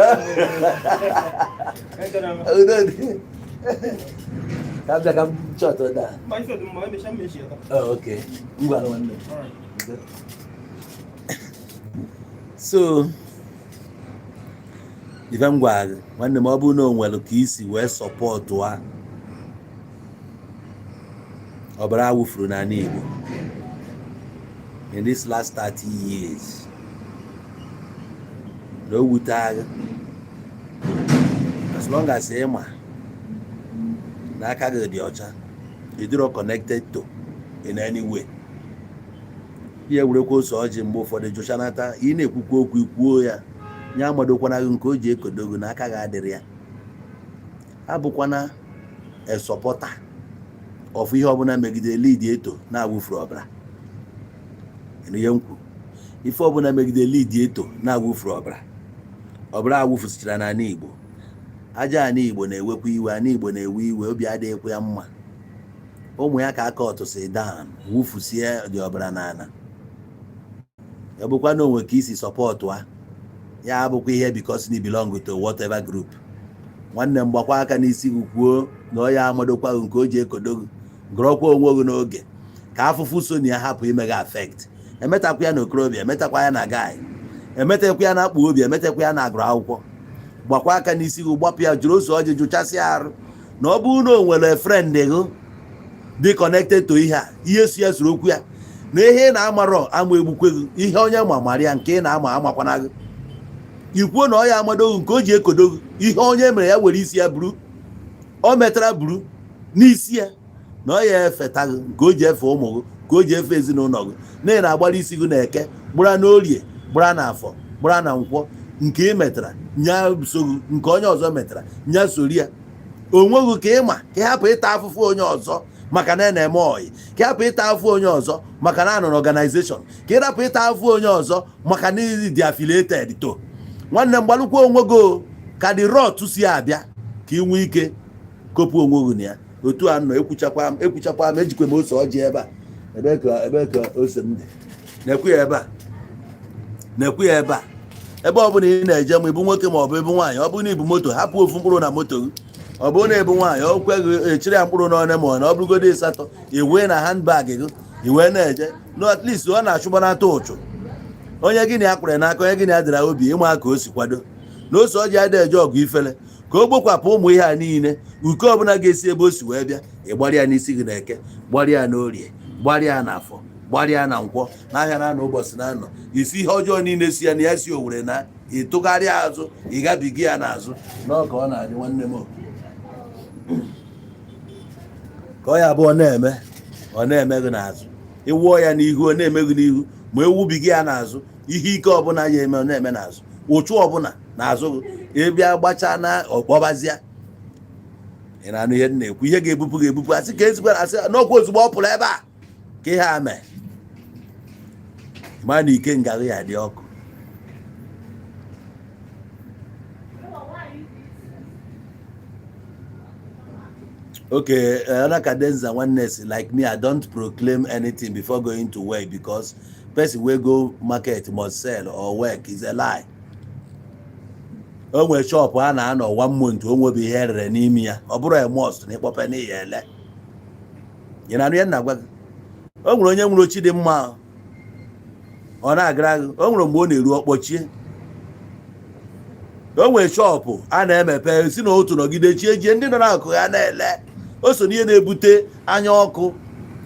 kabla kam church of that my friend mo be shame shi oh okay ngwa na one all right so ife ngwa nwanne m ọ bụ na o nwere ka isi wee sọpọtụ ha ọbara awụfuru n'ala Igbo in this last 30 years. No wutag. As long as Emma Nakaga the Ocha, you do not connected to in any way. Here we go so Jimbo for the Joshanata, in a kuku ya. Yamadokwana Nkoje Kodogu Nakaga Deria. Abukwana a supporter of Yobuna Megide lead yeto na wufrobra. In the young if Obuna Megide lead yeto na wufrobra. Obra wufustra na Igbo. Aja na Igbo na-ewekwa iwe na Igbo na-ewe iwe obi adịghị ekwe ya mma. Ụmụ ya ka aka ọtụsị down wufusie dị ọbara n'ana. Ya bụkwa na onwe ka isi support wa. Ya abụkwa ihe because ni belong to whatever group. Nwanne m gbakwa aka n'isi kwuo na ọ ya amadokwa nke o ji ekodogo gụrọkwa onwe gị n'oge ka afụfụ so na ya hapụ ime gị affect. Emetakwa ya na okorobịa, emetakwa ya na guy, emetakwa ya na akpụ obi, emetakwa ya na agụrụ akwụkwọ. Gbakwa aka n'isi gị gbapụ ya jụrụ ụzọ ọjị jụchasị arụ na ọ bụrụ na o nwere friend gị dị connected to ihe si ya soro okwu ya na ihe na-amarọ ama egbukwe gị ihe onye ma marịa nke na-ama amakwana gị ikwuo na ọ ya amadoghị nke o ji ekodoghị ihe onye mere ya were isi ya buru o metara buru n'isi ya na ọ ya efeta gị nke o ji efe ụmụ gị ka o ji efe ezinụlọ gị na ị na-agbara isi gị na eke gbara n'orie gbara n'afọ gbara na nkwọ nke ị metara nya sogị nke onye ọzọ metara nya sori ya onweghị ka ịma ka ị hapụ ịta afụfụ onye ọzọ maka na na-eme oyi ka ị hapụ ịta afụfụ onye ọzọ maka na anọ n'organization ka ị hapụ ịta afụfụ onye ọzọ maka na dị affiliated to nwanne m gbalụkwa onwe gị ka dị rot si abịa ka ị nwee ike kopụ onwe gị na ya otu a nọ ekwuchakwa m ejikwa m ose ọjị ebe ka ose m dị na-ekwu ya ebe a ebe ọ bụla ị na-eje ma ịbụ nwoke ma ọ bụ ịbụ nwaanyị ọ bụrụ na ibu moto hapụ ofu mkpụrụ na moto gị ọ bụrụ na ịbụ nwaanyị ọ kweghị echiri ya mkpụrụ n'ọnụ ma na ọ bụrụgodo ịsatọ iwe na handbag gị iwe na-eje no at least ọ na-achụgbanata ụchụ onye gị na ya kwere n'aka onye gị na ya dịra obi ịma ka o si kwado na ose ọjị adịghị eje ọgụ ifele ka o gbokwapụ ụmụ ihe a niile uke ọbụla ga-esi ebe o si wee bịa ịgbarịa ya n'isi gị na eke gbarịa n'orie gbarịa n'afọ gbarịa na nkwọ n'ahịa na ụbọchị na anọ isi ihe ọjọọ niile si ya na ya si owere na ịtụgharịa azụ ịgabiga ya n'azụ n'ọka ọ na-adị nwanne m ka ọ ya abụọ na-eme gị n'azụ ịwụọ ya n'ihu ọ na-eme gị n'ihu ma ewubiga ya n'azụ ihe ike ọbụla ya eme ọ na-eme n'azụ ụchụ ọbụla n'azụ gị ịbịa gbachaa na ọkpọbazịa ị na-anụ ihe na-ekwu ihe ga-ebupụ asị ka ezikwara asị n'ọkwa ozugbo ọ pụrụ ebe a ka ihe a mee ma na ike ngaghị ya dị ọkụ. Okay, Anakadenza oneness like me, I don't proclaim anything before going to work because person will go market must sell or work is a lie. O nwere shop a na-anọ 1 month o nwebi ihe rere n'ime ya ọ bụrụ a must na ịkpọpe n'ihe ele ị na-anụ ya na-agwa gị o nwere onye nwere ochi dị mma ọ na-agara gị o nwere mgbe ọ na-eru ọkpọchie o nwere shop a na-emepe si na otu nọgide chie jie ndị nọ n'akụ ya na-ele o so n'ihe na-ebute anya ọkụ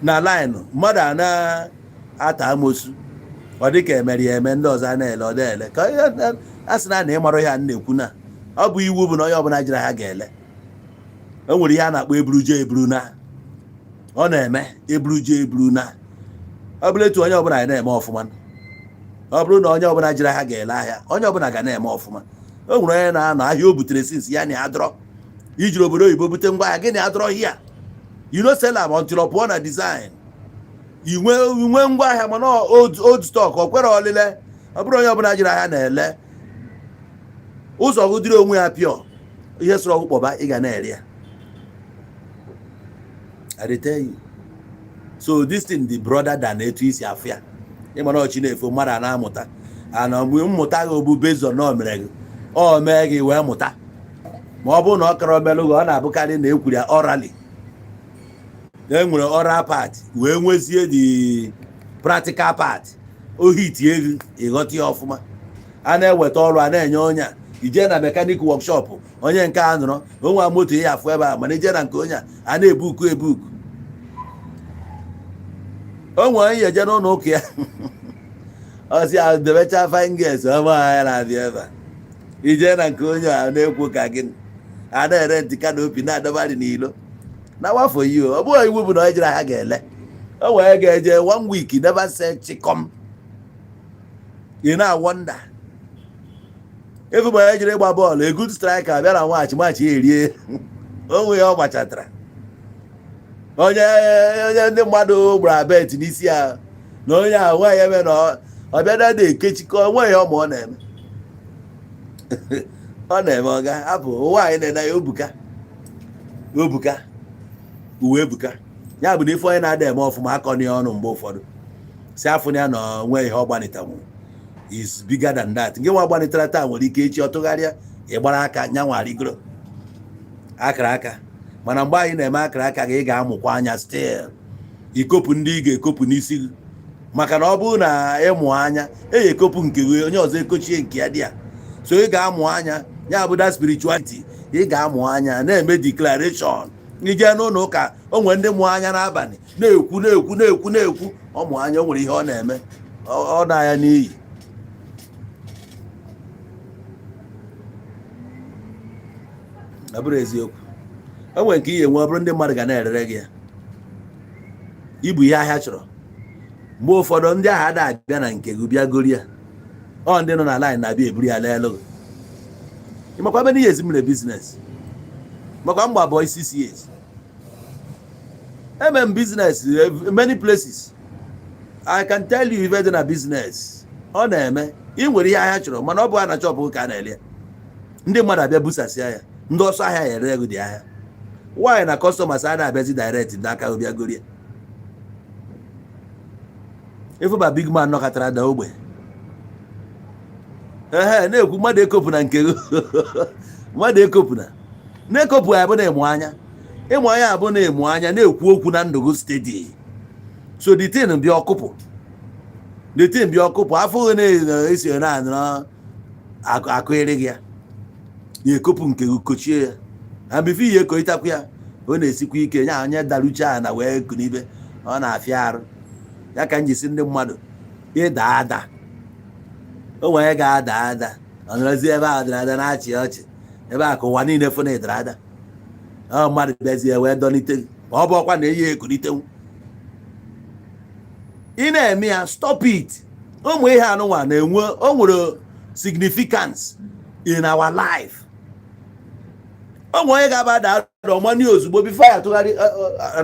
na line mmadụ a na-ata amosu ọ dị ka emere ya eme ndị ọzọ a na-ele ọ na-ele ka a sị na ịmarụ ya na-ekwu na ọ bụ iwu bụ na onye ọbụla jiri ha ga-ele o nwere ihe a na-akpọ eburu na ọ na-eme eburu na ọ bụla etu onye ọbụla ya na-eme ọfụma ọ bụrụ na onye ọbụla jiri ha ga-ele ahịa onye ọbụla ga na-eme ọfụma o nwere onye na-anọ ahịa o butere sinsi ya na ya dọrọ ijiri obodo oyibo bute ngwa ahịa gị na ya dọrọ hia you know sell am until pụọ na design inwe ngwa ahịa mana old stock o kwere olile ọ bụrụ onye ọbụla jiri ahịa na-ele ụzọ gị dịrị onwe ya pịọ ihe sọrọ ọgwụ kpọba ị ga na-ere ya I tell you so this thing the brother than etu isi afụ ya ịmana ọchị na-efu mmadụ a na-amụta ana mgbe mmụta gị obu bezọ na o mere gị o mee gị wee mụta ma ọ bụrụ na ọ kọrọ omelụ gị ọ na-abụkarị na ekwuru ya orally e nwere oral part wee nwezie the practical part ohitie gị ịghọta ya ọfụma a na-eweta ọrụ a na-enye onye a ije na mekanik workshop onye nke a nụrụ onwe moto ya afụ ebe a mana ije na nke onye a na-ebuku o nwere ihe eje n'ụlọ ụka ya ọsị ya debecha fine girls ọma ya na-abịa ebe a ije na nke onye a na-ekwu ka gị a na-ere ntị kanopi na-adọbarị n'ilo na wafọ yi ọ bụghị iwu bụ na ọ jere ha ga-ele o wee ga-eje 1 week never say chikom ị na-awọnda everybody jere ịgba bọọlụ a good striker abịa na maachị erie onwe ya ọ gbachatara onye ndị mmadụ gbara bet n'isi ya na onye ahụ nwe ya eme na ọbịa dada ekechikọ onwe ya ọma ọ na-eme ọ na-eme ọga hapụ ụwa anyị na-ena ya obuka uwe ebuka ya bụ na ife onye na-ada eme ọfụma akọni ya ọnụ mgbe ụfọdụ si afụ ya na onwe ihe ọ gbanitanwu is bigger than that nke nwa gbanitara taa nwere ike echi ọ tụgharịa ịgbara aka nyanwa rigoro akara aka mana mgbe anyị na-eme akara aka gị ị ga-amụkwa anya still ikopụ ndị ị ga-ekopụ n'isi gị maka na ọ bụrụ na ịmụ anya eyi ekopụ nke gị onye ọzọ ekochie nke ya dị ya so ị ga-amụ anya ya bụ that spirituality ị ga-amụ anya na-eme declaration ije n'ụlọ ụka o nwere ndị mụ anya n'abalị na-ekwu ọ mụ anya o nwere ihe ọ na-eme ọ na-anya n'iyi ọ bụrụ eziokwu o nwere nke ihe nwe ọ bụrụ ndị mmadụ ga na-erere gị ya ibu ihe ahịa chọrọ mgbe ụfọdụ ndị ahụ ada abịa na nke gị bịa gori ya ọ ndị nọ na line na-abịa eburu ya leelu gị ịmakwa ebe n'ihe ezimere biznes makwa mgba boy 6 years eme m business many places I can tell you ife dị na business ọ na-eme ị nwere ihe ahịa chọrọ mana ọ bụ a na chọpụ ka a na-ele ndị mmadụ abịa busasịa ya ndị ọsọ ahịa ya ere ego dị ahịa nwaanyị na customers a na-abịazi direct n'aka bịa gori ya ịfụba big man nọkọtara da ogbe na-ekwu mmadụ ekopụ na nke mmadụ ekopụ na-ekopụ ya bụ na ịmụ anya abụ na ịmụ anya na-ekwu okwu na ndụ gị steady so the thing bịa ọkụpụ afọ na-esi na-anọ akụghịrị gị ya ekopụ nke gị kochie ya na bife ihe ekoitakwu ya ọ na-esikwa ike nya onye darucha na wee kunibe ọ na-afịa arụ ya ka m ji si ndị mmadụ ịda ada o nwere ga-ada ada ọ nọrọzi ebe a dara ada na-achị ọchị ebe a ka ụwa niile fụ na ịdara ada ọ mmadụ bịazie wee dọlite ma ọ bụ ọkwa na eyi ekulitenwu ị na-eme ya stop it ụmụ ihe anụnwa na-enwe o nwere significance in our life ụmụ onye ga-aba ada ọmani ozugbo bifo ya tụgharị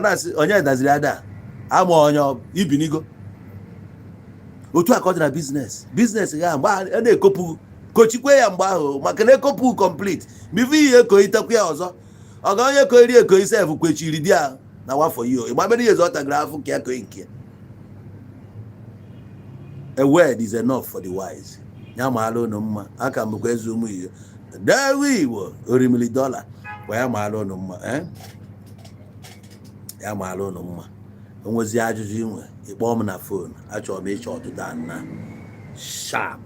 na-asị onye daziri ada ama onye ibinigo otu a ka ọ dị na biznes ya mgbe a na-ekopụ kochikwe ya mgbe ahụ maka na ekopụ complete bifo ihe ekoitekwu ya ọzọ ọga onye koiri ekoi sef kwechiri di ya na wafọ iyo ịgbabere ihe zọtagara afọ ka ya koi nke a word is enough for the wise ya maala ụnụ mma aka mbụkwa eze ụmụ iyo dewe Igbo $1 million kwa ya maala ụnụ mma ya maala ụnụ mma onwezi ajụjụ inwe ịkpọọ m na fon achọrọ m ịchọ ọdụda na sharp